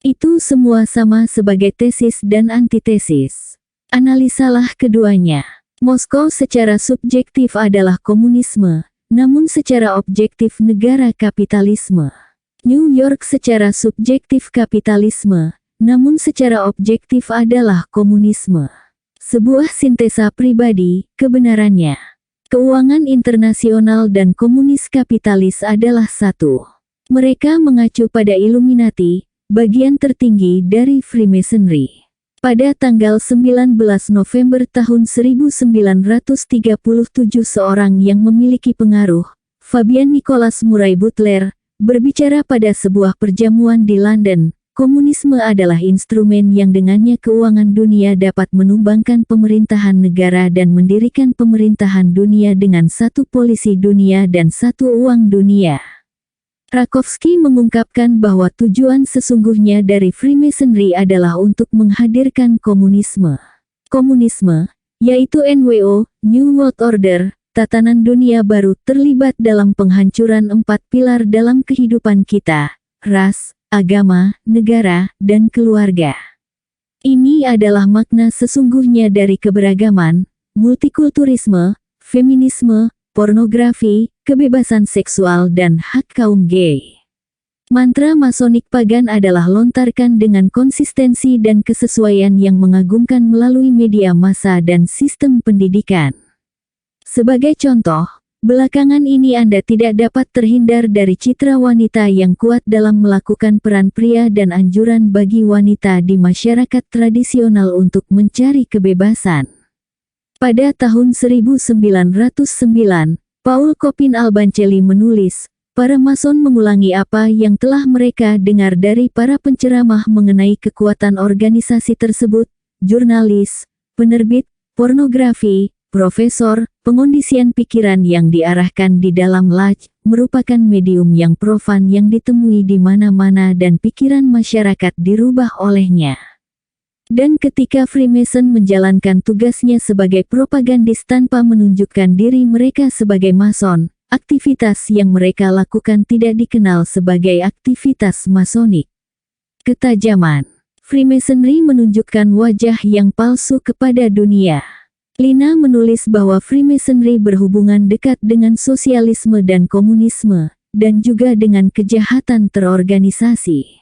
Itu semua sama sebagai tesis dan antitesis. Analisalah keduanya. Moskow secara subjektif adalah komunisme, namun secara objektif negara kapitalisme. New York secara subjektif kapitalisme, namun secara objektif adalah komunisme. Sebuah sintesa pribadi, kebenarannya. Keuangan internasional dan komunis kapitalis adalah satu. Mereka mengacu pada Illuminati, bagian tertinggi dari Freemasonry. Pada tanggal 19 November tahun 1937 seorang yang memiliki pengaruh, Fabian Nicholas Murray Butler, berbicara pada sebuah perjamuan di London. Komunisme adalah instrumen yang dengannya keuangan dunia dapat menumbangkan pemerintahan negara dan mendirikan pemerintahan dunia dengan satu polisi dunia dan satu uang dunia. Rakovsky mengungkapkan bahwa tujuan sesungguhnya dari Freemasonry adalah untuk menghadirkan komunisme. Komunisme, yaitu NWO, New World Order, tatanan dunia baru terlibat dalam penghancuran 4 pilar dalam kehidupan kita, ras, agama, negara, dan keluarga. Ini adalah makna sesungguhnya dari keberagaman, multikulturisme, feminisme, pornografi, kebebasan seksual dan hak kaum gay. Mantra Masonik pagan adalah lontarkan dengan konsistensi dan kesesuaian yang mengagumkan melalui media massa dan sistem pendidikan. Sebagai contoh, belakangan ini Anda tidak dapat terhindar dari citra wanita yang kuat dalam melakukan peran pria dan anjuran bagi wanita di masyarakat tradisional untuk mencari kebebasan. Pada tahun 1909, Paul Kopin Albancelli menulis, para Mason mengulangi apa yang telah mereka dengar dari para penceramah mengenai kekuatan organisasi tersebut, jurnalis, penerbit, pornografi, profesor, pengondisian pikiran yang diarahkan di dalam laj, merupakan medium yang profan yang ditemui di mana-mana dan pikiran masyarakat dirubah olehnya. Dan ketika Freemason menjalankan tugasnya sebagai propagandis tanpa menunjukkan diri mereka sebagai Mason, aktivitas yang mereka lakukan tidak dikenal sebagai aktivitas Masonik. Ketajaman Freemasonry menunjukkan wajah yang palsu kepada dunia. Lina menulis bahwa Freemasonry berhubungan dekat dengan sosialisme dan komunisme, dan juga dengan kejahatan terorganisasi.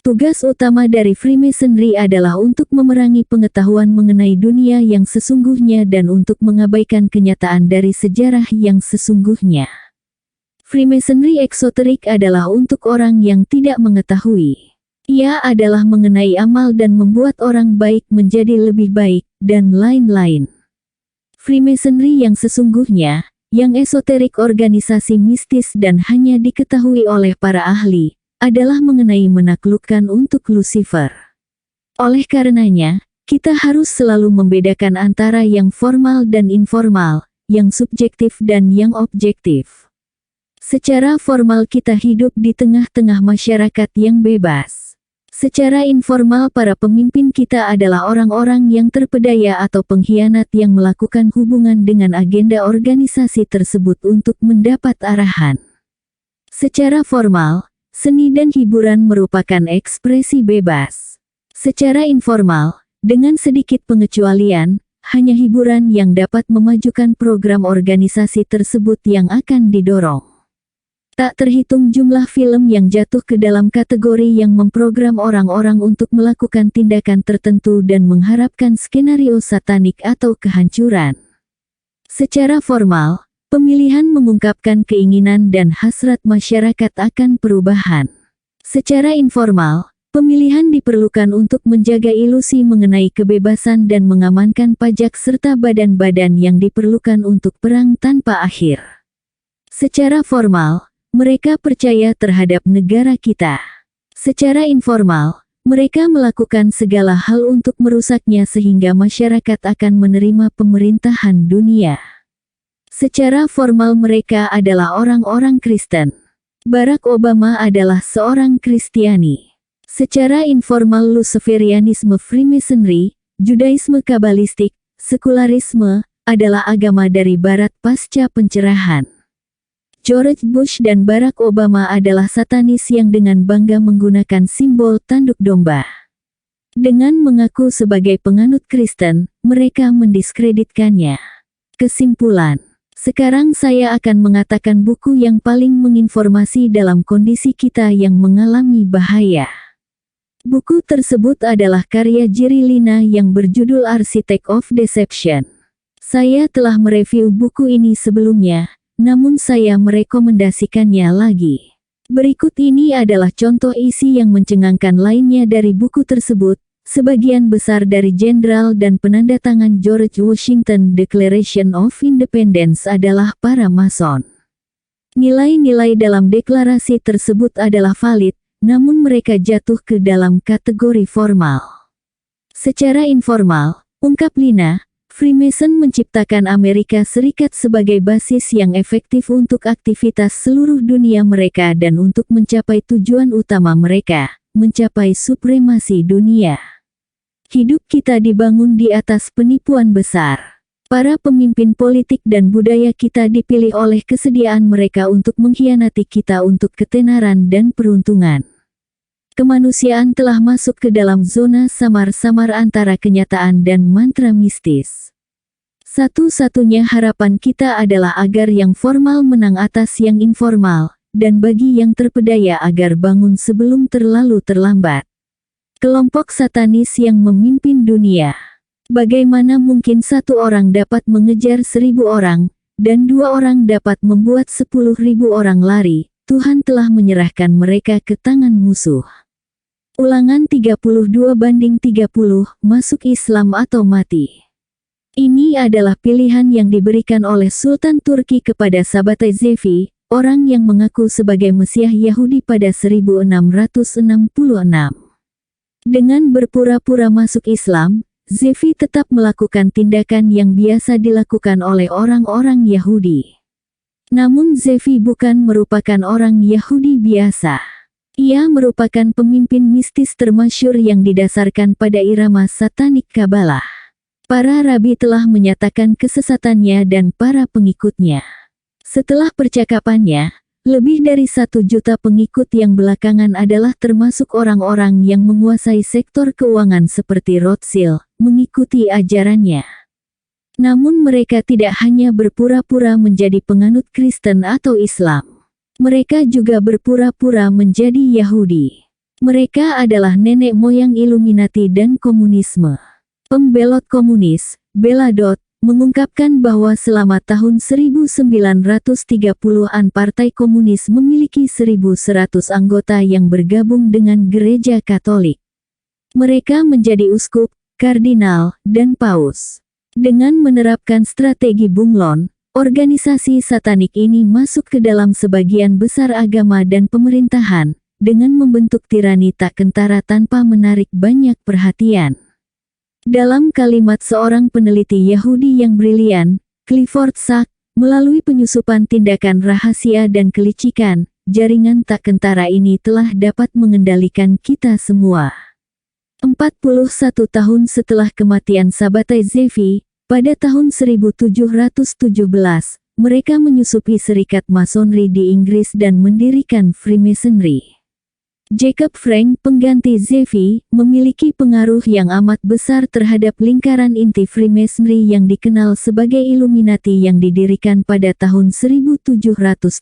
Tugas utama dari Freemasonry adalah untuk memerangi pengetahuan mengenai dunia yang sesungguhnya dan untuk mengabaikan kenyataan dari sejarah yang sesungguhnya. Freemasonry eksoterik adalah untuk orang yang tidak mengetahui. Ia adalah mengenai amal dan membuat orang baik menjadi lebih baik, dan lain-lain. Freemasonry yang sesungguhnya, yang esoterik organisasi mistis dan hanya diketahui oleh para ahli, adalah mengenai menaklukkan untuk Lucifer. Oleh karenanya, kita harus selalu membedakan antara yang formal dan informal, yang subjektif dan yang objektif. Secara formal kita hidup di tengah-tengah masyarakat yang bebas. Secara informal para pemimpin kita adalah orang-orang yang terpedaya atau pengkhianat yang melakukan hubungan dengan agenda organisasi tersebut untuk mendapat arahan. Secara formal, seni dan hiburan merupakan ekspresi bebas. Secara informal, dengan sedikit pengecualian, hanya hiburan yang dapat memajukan program organisasi tersebut yang akan didorong. Tak terhitung jumlah film yang jatuh ke dalam kategori yang memprogram orang-orang untuk melakukan tindakan tertentu dan mengharapkan skenario satanik atau kehancuran. Secara formal, pemilihan mengungkapkan keinginan dan hasrat masyarakat akan perubahan. Secara informal, pemilihan diperlukan untuk menjaga ilusi mengenai kebebasan dan mengamankan pajak serta badan-badan yang diperlukan untuk perang tanpa akhir. Secara formal, mereka percaya terhadap negara kita. Secara informal, mereka melakukan segala hal untuk merusaknya sehingga masyarakat akan menerima pemerintahan dunia. Secara formal mereka adalah orang-orang Kristen. Barack Obama adalah seorang Kristiani. Secara informal Luciferianisme, Freemasonry, Judaisme Kabalistik, sekularisme, adalah agama dari Barat pasca pencerahan. George Bush dan Barack Obama adalah satanis yang dengan bangga menggunakan simbol tanduk domba. Dengan mengaku sebagai penganut Kristen, mereka mendiskreditkannya. Kesimpulan. Sekarang saya akan mengatakan buku yang paling menginformasi dalam kondisi kita yang mengalami bahaya. Buku tersebut adalah karya Jerry Lina yang berjudul Architect of Deception. Saya telah mereview buku ini sebelumnya, namun saya merekomendasikannya lagi. Berikut ini adalah contoh isi yang mencengangkan lainnya dari buku tersebut. Sebagian besar dari jenderal dan penandatangan George Washington Declaration of Independence adalah para Mason. Nilai-nilai dalam deklarasi tersebut adalah valid, namun mereka jatuh ke dalam kategori formal. Secara informal, ungkap Lina, Freemason menciptakan Amerika Serikat sebagai basis yang efektif untuk aktivitas seluruh dunia mereka dan untuk mencapai tujuan utama mereka, mencapai supremasi dunia. Hidup kita dibangun di atas penipuan besar. Para pemimpin politik dan budaya kita dipilih oleh kesediaan mereka untuk mengkhianati kita untuk ketenaran dan peruntungan. Kemanusiaan telah masuk ke dalam zona samar-samar antara kenyataan dan mantra mistis. Satu-satunya harapan kita adalah agar yang formal menang atas yang informal, dan bagi yang terpedaya agar bangun sebelum terlalu terlambat. Kelompok satanis yang memimpin dunia. Bagaimana mungkin satu orang dapat mengejar 1000 orang, dan 2 orang dapat membuat 10.000 orang lari? Tuhan telah menyerahkan mereka ke tangan musuh. Ulangan 32:30, masuk Islam atau mati. Ini adalah pilihan yang diberikan oleh Sultan Turki kepada Sabbatai Zevi, orang yang mengaku sebagai Mesiah Yahudi pada 1666. Dengan berpura-pura masuk Islam, Zevi tetap melakukan tindakan yang biasa dilakukan oleh orang-orang Yahudi. Namun Zevi bukan merupakan orang Yahudi biasa. Ia merupakan pemimpin mistis termasyhur yang didasarkan pada irama satanik Kabalah. Para rabi telah menyatakan kesesatannya dan para pengikutnya. Setelah percakapannya, lebih dari 1 juta pengikut yang belakangan adalah termasuk orang-orang yang menguasai sektor keuangan seperti Rothschild, mengikuti ajarannya. Namun mereka tidak hanya berpura-pura menjadi penganut Kristen atau Islam. Mereka juga berpura-pura menjadi Yahudi. Mereka adalah nenek moyang Illuminati dan komunisme. Pembelot komunis, Beladot, mengungkapkan bahwa selama tahun 1930-an Partai Komunis memiliki 1.100 anggota yang bergabung dengan Gereja Katolik. Mereka menjadi uskup, kardinal, dan paus. Dengan menerapkan strategi bunglon, organisasi satanik ini masuk ke dalam sebagian besar agama dan pemerintahan, dengan membentuk tirani tak kentara tanpa menarik banyak perhatian. Dalam kalimat seorang peneliti Yahudi yang brilian, Clifford Sack, melalui penyusupan tindakan rahasia dan kelicikan, jaringan tak kentara ini telah dapat mengendalikan kita semua. 41 tahun setelah kematian Sabbatai Zevi, pada tahun 1717, mereka menyusupi serikat Masonry di Inggris dan mendirikan Freemasonry. Jacob Frank, pengganti Zevi, memiliki pengaruh yang amat besar terhadap lingkaran inti Freemasonry yang dikenal sebagai Illuminati yang didirikan pada tahun 1776.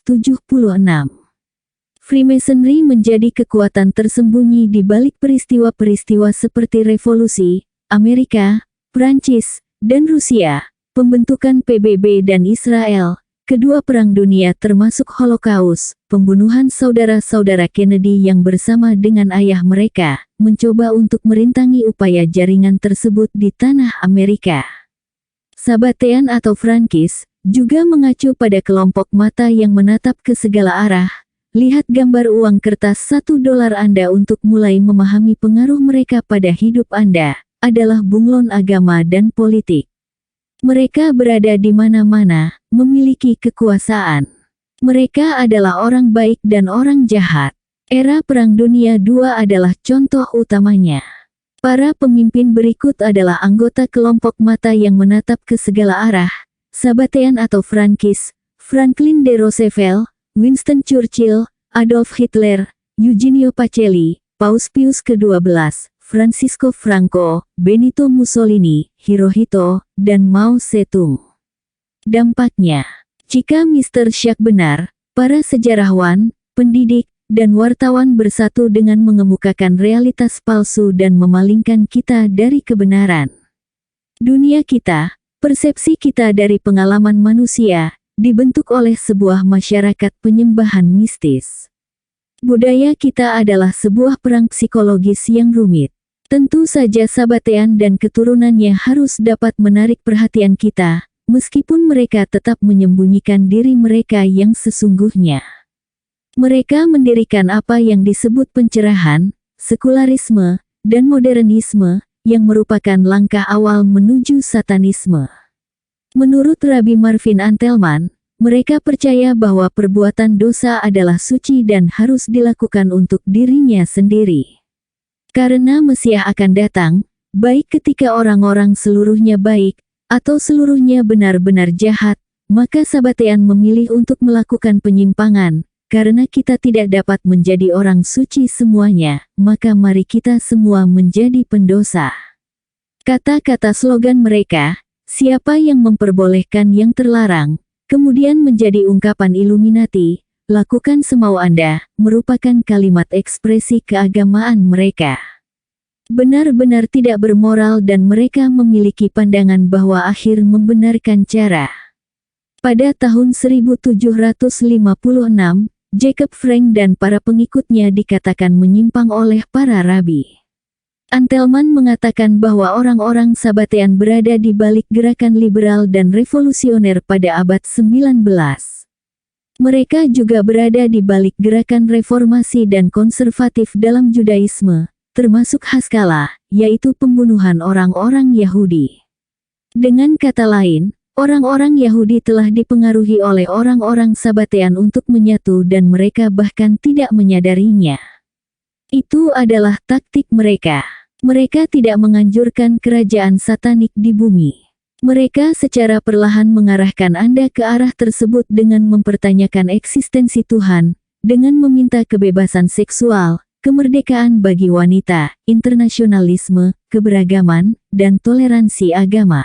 Freemasonry menjadi kekuatan tersembunyi di balik peristiwa-peristiwa seperti Revolusi Amerika, Prancis, dan Rusia, pembentukan PBB dan Israel, kedua perang dunia termasuk Holocaust, pembunuhan saudara-saudara Kennedy yang bersama dengan ayah mereka, mencoba untuk merintangi upaya jaringan tersebut di tanah Amerika. Sabbatean atau Frankis, juga mengacu pada kelompok mata yang menatap ke segala arah. Lihat gambar uang kertas $1 Anda untuk mulai memahami pengaruh mereka pada hidup Anda, adalah bunglon agama dan politik. Mereka berada di mana-mana, memiliki kekuasaan. Mereka adalah orang baik dan orang jahat. Era Perang Dunia II adalah contoh utamanya. Para pemimpin berikut adalah anggota kelompok mata yang menatap ke segala arah, Sabbatean atau Frankis, Franklin D. Roosevelt, Winston Churchill, Adolf Hitler, Eugenio Pacelli, Paus Pius ke-12, Francisco Franco, Benito Mussolini, Hirohito, dan Mao Zedong. Dampaknya, jika Mr. Shark benar, para sejarawan, pendidik, dan wartawan bersatu dengan mengemukakan realitas palsu dan memalingkan kita dari kebenaran. Dunia kita, persepsi kita dari pengalaman manusia, dibentuk oleh sebuah masyarakat penyembahan mistis. Budaya kita adalah sebuah perang psikologis yang rumit. Tentu saja Sabbatean dan keturunannya harus dapat menarik perhatian kita, meskipun mereka tetap menyembunyikan diri mereka yang sesungguhnya. Mereka mendirikan apa yang disebut pencerahan, sekularisme, dan modernisme, yang merupakan langkah awal menuju satanisme. Menurut Rabbi Marvin Antelman, mereka percaya bahwa perbuatan dosa adalah suci dan harus dilakukan untuk dirinya sendiri. Karena Mesias akan datang, baik ketika orang-orang seluruhnya baik, atau seluruhnya benar-benar jahat, maka Sabbatean memilih untuk melakukan penyimpangan, karena kita tidak dapat menjadi orang suci semuanya, maka mari kita semua menjadi pendosa. Kata-kata slogan mereka, siapa yang memperbolehkan yang terlarang, kemudian menjadi ungkapan Illuminati, lakukan semau Anda, merupakan kalimat ekspresi keagamaan mereka. Benar-benar tidak bermoral dan mereka memiliki pandangan bahwa akhir membenarkan cara. Pada tahun 1756, Jacob Frank dan para pengikutnya dikatakan menyimpang oleh para rabi. Antelman mengatakan bahwa orang-orang Sabbatean berada di balik gerakan liberal dan revolusioner pada abad 19. Mereka juga berada di balik gerakan reformasi dan konservatif dalam Judaisme, termasuk Haskalah, yaitu pembunuhan orang-orang Yahudi. Dengan kata lain, orang-orang Yahudi telah dipengaruhi oleh orang-orang Sabatean untuk menyatu dan mereka bahkan tidak menyadarinya. Itu adalah taktik mereka. Mereka tidak menganjurkan kerajaan satanik di bumi. Mereka secara perlahan mengarahkan Anda ke arah tersebut dengan mempertanyakan eksistensi Tuhan, dengan meminta kebebasan seksual, kemerdekaan bagi wanita, internasionalisme, keberagaman, dan toleransi agama.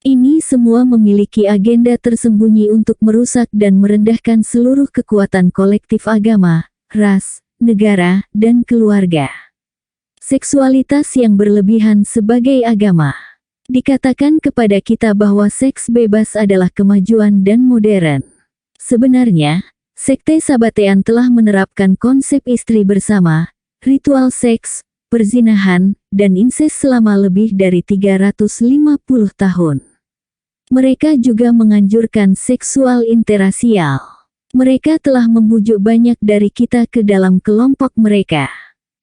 Ini semua memiliki agenda tersembunyi untuk merusak dan merendahkan seluruh kekuatan kolektif agama, ras, negara, dan keluarga. Seksualitas yang berlebihan sebagai agama. Dikatakan kepada kita bahwa seks bebas adalah kemajuan dan modern. Sebenarnya, sekte Sabatean telah menerapkan konsep istri bersama, ritual seks, perzinahan, dan inses selama lebih dari 350 tahun. Mereka juga menganjurkan seksual interrasial. Mereka telah membujuk banyak dari kita ke dalam kelompok mereka.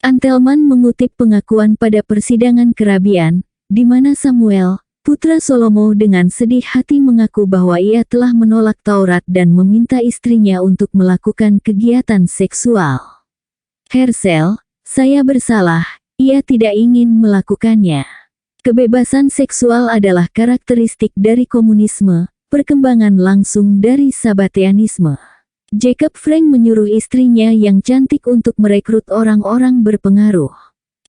Antelman mengutip pengakuan pada persidangan kerabian, di mana Samuel, putra Salomo dengan sedih hati mengaku bahwa ia telah menolak Taurat dan meminta istrinya untuk melakukan kegiatan seksual. Hersel, saya bersalah, ia tidak ingin melakukannya. Kebebasan seksual adalah karakteristik dari komunisme, perkembangan langsung dari Sabateanisme. Jacob Frank menyuruh istrinya yang cantik untuk merekrut orang-orang berpengaruh.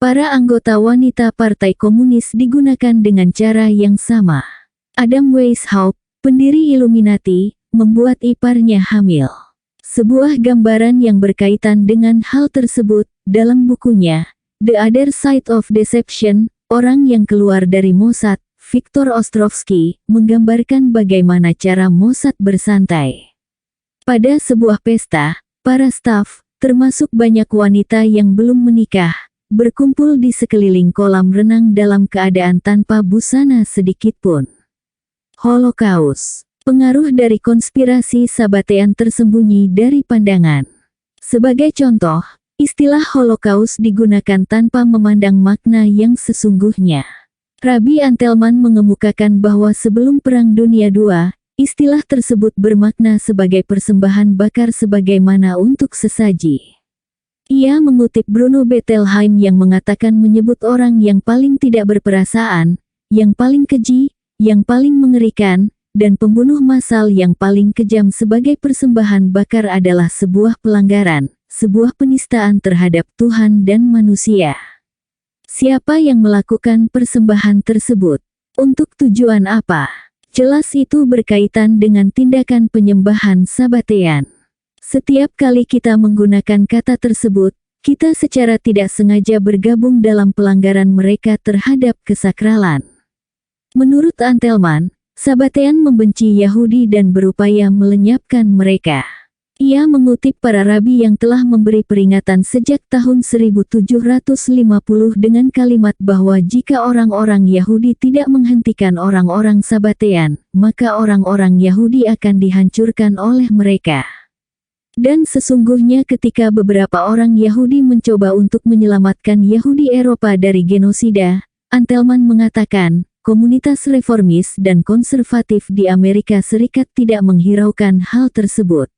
Para anggota wanita Partai Komunis digunakan dengan cara yang sama. Adam Weishaupt, pendiri Illuminati, membuat iparnya hamil. Sebuah gambaran yang berkaitan dengan hal tersebut, dalam bukunya, The Other Side of Deception, Orang yang Keluar dari Mossad, Viktor Ostrovsky, menggambarkan bagaimana cara Mossad bersantai. Pada sebuah pesta, para staf, termasuk banyak wanita yang belum menikah, berkumpul di sekeliling kolam renang dalam keadaan tanpa busana sedikitpun. Holocaust. Pengaruh dari konspirasi Sabatean tersembunyi dari pandangan. Sebagai contoh, istilah Holocaust digunakan tanpa memandang makna yang sesungguhnya. Rabbi Antelman mengemukakan bahwa sebelum Perang Dunia II, istilah tersebut bermakna sebagai persembahan bakar sebagaimana untuk sesaji. Ia mengutip Bruno Bettelheim yang mengatakan menyebut orang yang paling tidak berperasaan, yang paling keji, yang paling mengerikan, dan pembunuh massal yang paling kejam sebagai persembahan bakar adalah sebuah pelanggaran, sebuah penistaan terhadap Tuhan dan manusia. Siapa yang melakukan persembahan tersebut? Untuk tujuan apa? Jelas itu berkaitan dengan tindakan penyembahan Sabatean. Setiap kali kita menggunakan kata tersebut, kita secara tidak sengaja bergabung dalam pelanggaran mereka terhadap kesakralan. Menurut Antelman, Sabatean membenci Yahudi dan berupaya melenyapkan mereka. Ia mengutip para rabi yang telah memberi peringatan sejak tahun 1750 dengan kalimat bahwa jika orang-orang Yahudi tidak menghentikan orang-orang Sabatean, maka orang-orang Yahudi akan dihancurkan oleh mereka. Dan sesungguhnya ketika beberapa orang Yahudi mencoba untuk menyelamatkan Yahudi Eropa dari genosida, Antelman mengatakan, komunitas reformis dan konservatif di Amerika Serikat tidak menghiraukan hal tersebut.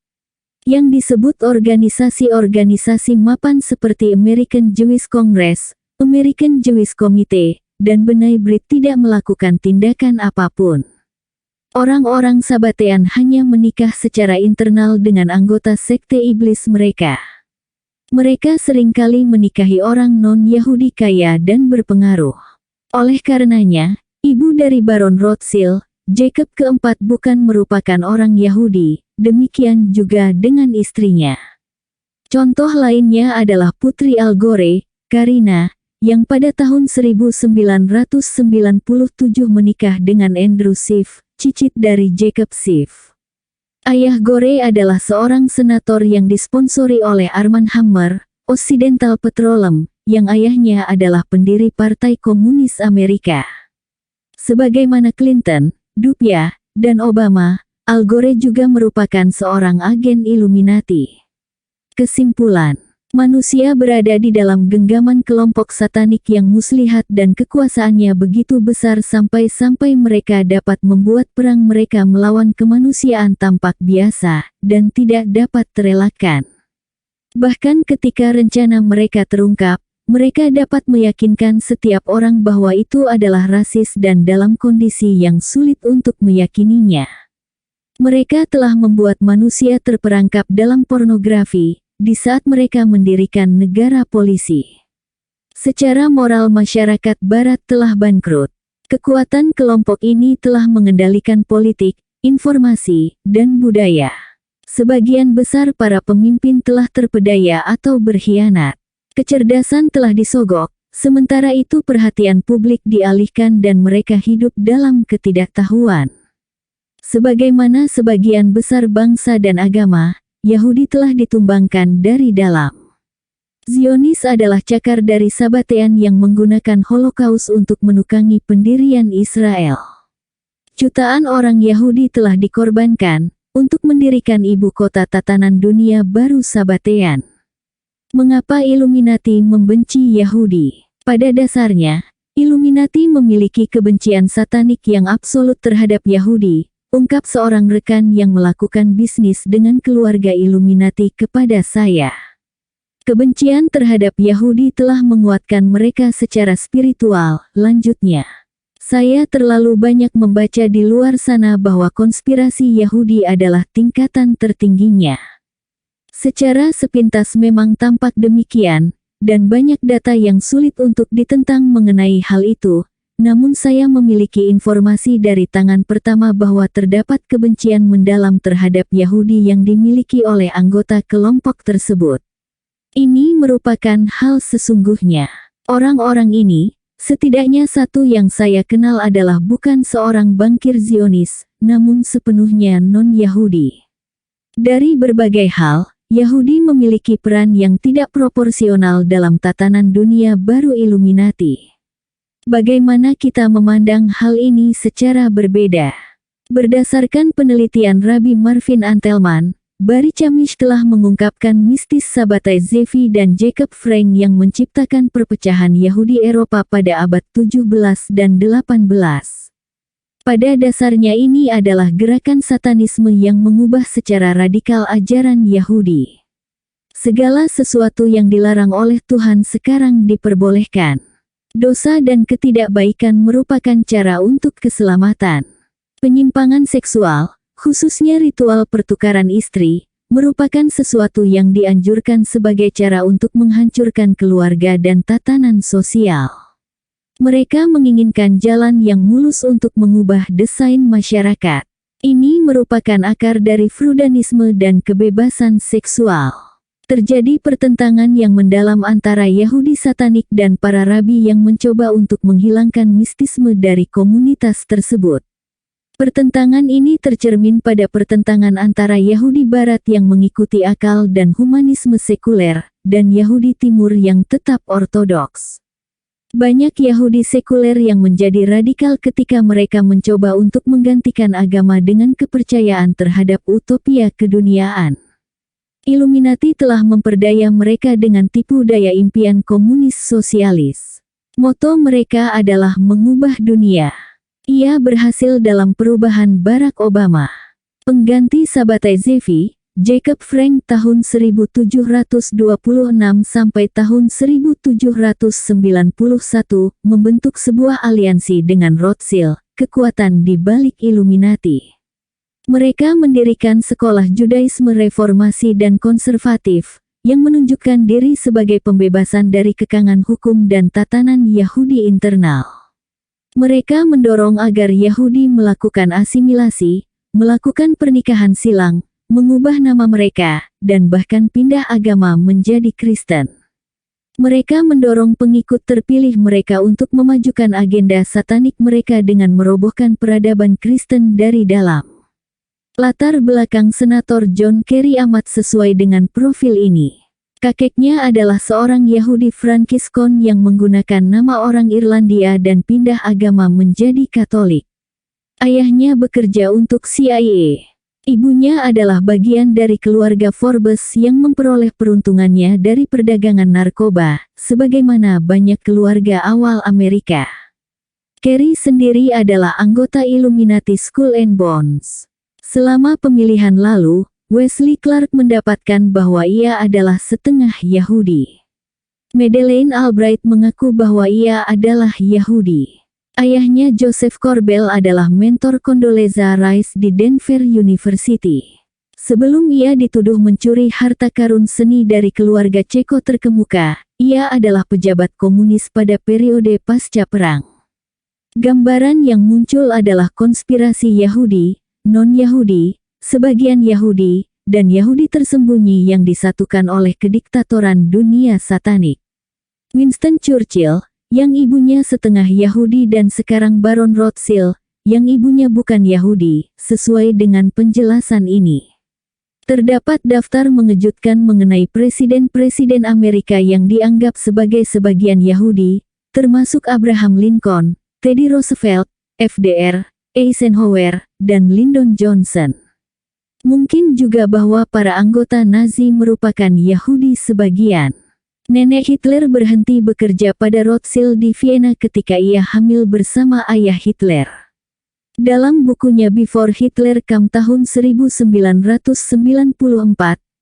Yang disebut organisasi-organisasi mapan seperti American Jewish Congress, American Jewish Committee, dan B'nai B'rith tidak melakukan tindakan apapun. Orang-orang Sabatean hanya menikah secara internal dengan anggota sekte iblis mereka. Mereka seringkali menikahi orang non-Yahudi kaya dan berpengaruh. Oleh karenanya, ibu dari Baron Rothschild, Jacob keempat bukan merupakan orang Yahudi, demikian juga dengan istrinya. Contoh lainnya adalah Putri Al Gore, Karina, yang pada tahun 1997 menikah dengan Andrew Schiff, cicit dari Jacob Schiff. Ayah Gore adalah seorang senator yang disponsori oleh Armand Hammer, Occidental Petroleum, yang ayahnya adalah pendiri Partai Komunis Amerika. Sebagaimana Clinton, Dupia, dan Obama, Al Gore juga merupakan seorang agen Illuminati. Kesimpulan, Manusia berada di dalam genggaman kelompok satanik yang muslihat dan kekuasaannya begitu besar sampai-sampai mereka dapat membuat perang mereka melawan kemanusiaan tampak biasa, dan tidak dapat terelakkan. Bahkan ketika rencana mereka terungkap, mereka dapat meyakinkan setiap orang bahwa itu adalah rasis dan dalam kondisi yang sulit untuk meyakininya. Mereka telah membuat manusia terperangkap dalam pornografi, di saat mereka mendirikan negara polisi. Secara moral masyarakat barat telah bangkrut. Kekuatan kelompok ini telah mengendalikan politik, informasi, dan budaya. Sebagian besar para pemimpin telah terpedaya atau berkhianat. Kecerdasan telah disogok, sementara itu perhatian publik dialihkan dan mereka hidup dalam ketidaktahuan. Sebagaimana sebagian besar bangsa dan agama, Yahudi telah ditumbangkan dari dalam. Zionis adalah cakar dari Sabatean yang menggunakan Holocaust untuk menukangi pendirian Israel. Jutaan orang Yahudi telah dikorbankan untuk mendirikan ibu kota tatanan dunia baru Sabatean. Mengapa Illuminati membenci Yahudi? Pada dasarnya, Illuminati memiliki kebencian satanik yang absolut terhadap Yahudi, ungkap seorang rekan yang melakukan bisnis dengan keluarga Illuminati kepada saya. Kebencian terhadap Yahudi telah menguatkan mereka secara spiritual, lanjutnya. Saya terlalu banyak membaca di luar sana bahwa konspirasi Yahudi adalah tingkatan tertingginya. Secara sepintas memang tampak demikian, dan banyak data yang sulit untuk ditentang mengenai hal itu. Namun saya memiliki informasi dari tangan pertama bahwa terdapat kebencian mendalam terhadap Yahudi yang dimiliki oleh anggota kelompok tersebut. Ini merupakan hal sesungguhnya. Orang-orang ini, setidaknya satu yang saya kenal adalah bukan seorang bankir Zionis, namun sepenuhnya non-Yahudi. Dari berbagai hal, Yahudi memiliki peran yang tidak proporsional dalam tatanan dunia baru Illuminati. Bagaimana kita memandang hal ini secara berbeda? Berdasarkan penelitian Rabbi Marvin Antelman, Barry Chamish telah mengungkapkan mistis Sabbatai Zevi dan Jacob Frank yang menciptakan perpecahan Yahudi Eropa pada abad 17 dan 18. Pada dasarnya ini adalah gerakan satanisme yang mengubah secara radikal ajaran Yahudi. Segala sesuatu yang dilarang oleh Tuhan sekarang diperbolehkan. Dosa dan ketidakbaikan merupakan cara untuk keselamatan. Penyimpangan seksual, khususnya ritual pertukaran istri, merupakan sesuatu yang dianjurkan sebagai cara untuk menghancurkan keluarga dan tatanan sosial. Mereka menginginkan jalan yang mulus untuk mengubah desain masyarakat. Ini merupakan akar dari frudanisme dan kebebasan seksual. Terjadi pertentangan yang mendalam antara Yahudi satanik dan para rabi yang mencoba untuk menghilangkan mistisme dari komunitas tersebut. Pertentangan ini tercermin pada pertentangan antara Yahudi Barat yang mengikuti akal dan humanisme sekuler, dan Yahudi Timur yang tetap ortodoks. Banyak Yahudi sekuler yang menjadi radikal ketika mereka mencoba untuk menggantikan agama dengan kepercayaan terhadap utopia keduniaan. Illuminati telah memperdaya mereka dengan tipu daya impian komunis sosialis. Moto mereka adalah mengubah dunia. Ia berhasil dalam perubahan Barack Obama. Pengganti Sabbatai Zevi, Jacob Frank tahun 1726 sampai tahun 1791 membentuk sebuah aliansi dengan Rothschild, kekuatan di balik Illuminati. Mereka mendirikan sekolah Judaisme reformasi dan konservatif, yang menunjukkan diri sebagai pembebasan dari kekangan hukum dan tatanan Yahudi internal. Mereka mendorong agar Yahudi melakukan asimilasi, melakukan pernikahan silang, mengubah nama mereka, dan bahkan pindah agama menjadi Kristen. Mereka mendorong pengikut terpilih mereka untuk memajukan agenda satanik mereka dengan merobohkan peradaban Kristen dari dalam. Latar belakang Senator John Kerry amat sesuai dengan profil ini. Kakeknya adalah seorang Yahudi Frankiscon yang menggunakan nama orang Irlandia dan pindah agama menjadi Katolik. Ayahnya bekerja untuk CIA. Ibunya adalah bagian dari keluarga Forbes yang memperoleh peruntungannya dari perdagangan narkoba, sebagaimana banyak keluarga awal Amerika. Carrie sendiri adalah anggota Illuminati Skull and Bones. Selama pemilihan lalu, Wesley Clark mendapatkan bahwa ia adalah setengah Yahudi. Madeleine Albright mengaku bahwa ia adalah Yahudi. Ayahnya Joseph Corbell adalah mentor Condoleezza Rice di Denver University. Sebelum ia dituduh mencuri harta karun seni dari keluarga Ceko terkemuka, ia adalah pejabat komunis pada periode pasca perang. Gambaran yang muncul adalah konspirasi Yahudi, non-Yahudi, sebagian Yahudi, dan Yahudi tersembunyi yang disatukan oleh kediktatoran dunia satanik. Winston Churchill, yang ibunya setengah Yahudi dan sekarang Baron Rothschild, yang ibunya bukan Yahudi, sesuai dengan penjelasan ini. Terdapat daftar mengejutkan mengenai presiden-presiden Amerika yang dianggap sebagai sebagian Yahudi, termasuk Abraham Lincoln, Teddy Roosevelt, FDR, Eisenhower, dan Lyndon Johnson. Mungkin juga bahwa para anggota Nazi merupakan Yahudi sebagian. Nenek Hitler berhenti bekerja pada Rothschild di Vienna ketika ia hamil bersama ayah Hitler. Dalam bukunya Before Hitler Came tahun 1994,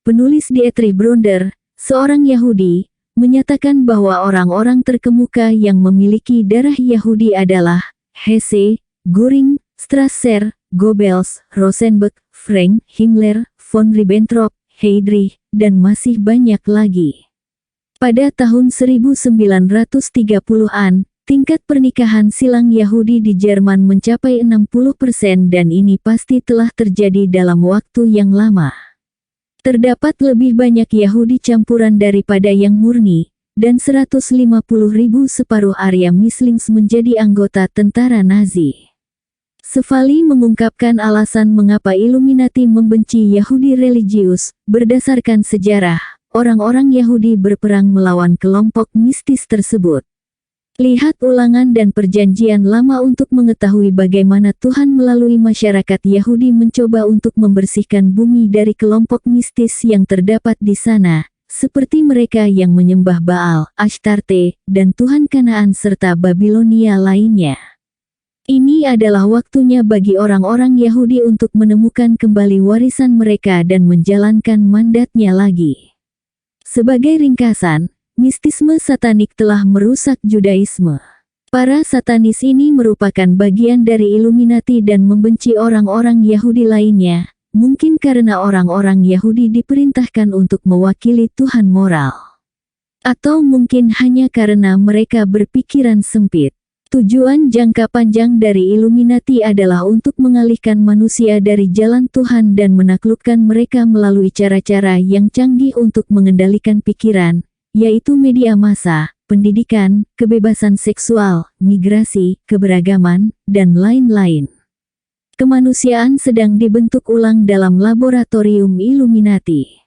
penulis Dietrich Bronder, seorang Yahudi, menyatakan bahwa orang-orang terkemuka yang memiliki darah Yahudi adalah Hesse, Göring, Strasser, Goebbels, Rosenberg, Frank, Himmler, von Ribbentrop, Heydrich, dan masih banyak lagi. Pada tahun 1930-an, tingkat pernikahan silang Yahudi di Jerman mencapai 60% dan ini pasti telah terjadi dalam waktu yang lama. Terdapat lebih banyak Yahudi campuran daripada yang murni, dan 150.000 separuh Arya Mislings menjadi anggota tentara Nazi. Sefali mengungkapkan alasan mengapa Illuminati membenci Yahudi religius, berdasarkan sejarah. Orang-orang Yahudi berperang melawan kelompok mistis tersebut. Lihat Ulangan dan Perjanjian Lama untuk mengetahui bagaimana Tuhan melalui masyarakat Yahudi mencoba untuk membersihkan bumi dari kelompok mistis yang terdapat di sana, seperti mereka yang menyembah Baal, Ashtarte, dan Tuhan Kanaan serta Babilonia lainnya. Ini adalah waktunya bagi orang-orang Yahudi untuk menemukan kembali warisan mereka dan menjalankan mandatnya lagi. Sebagai ringkasan, mistisme satanik telah merusak Judaisme. Para satanis ini merupakan bagian dari Illuminati dan membenci orang-orang Yahudi lainnya, mungkin karena orang-orang Yahudi diperintahkan untuk mewakili Tuhan moral. Atau mungkin hanya karena mereka berpikiran sempit. Tujuan jangka panjang dari Illuminati adalah untuk mengalihkan manusia dari jalan Tuhan dan menaklukkan mereka melalui cara-cara yang canggih untuk mengendalikan pikiran, yaitu media massa, pendidikan, kebebasan seksual, migrasi, keberagaman, dan lain-lain. Kemanusiaan sedang dibentuk ulang dalam laboratorium Illuminati.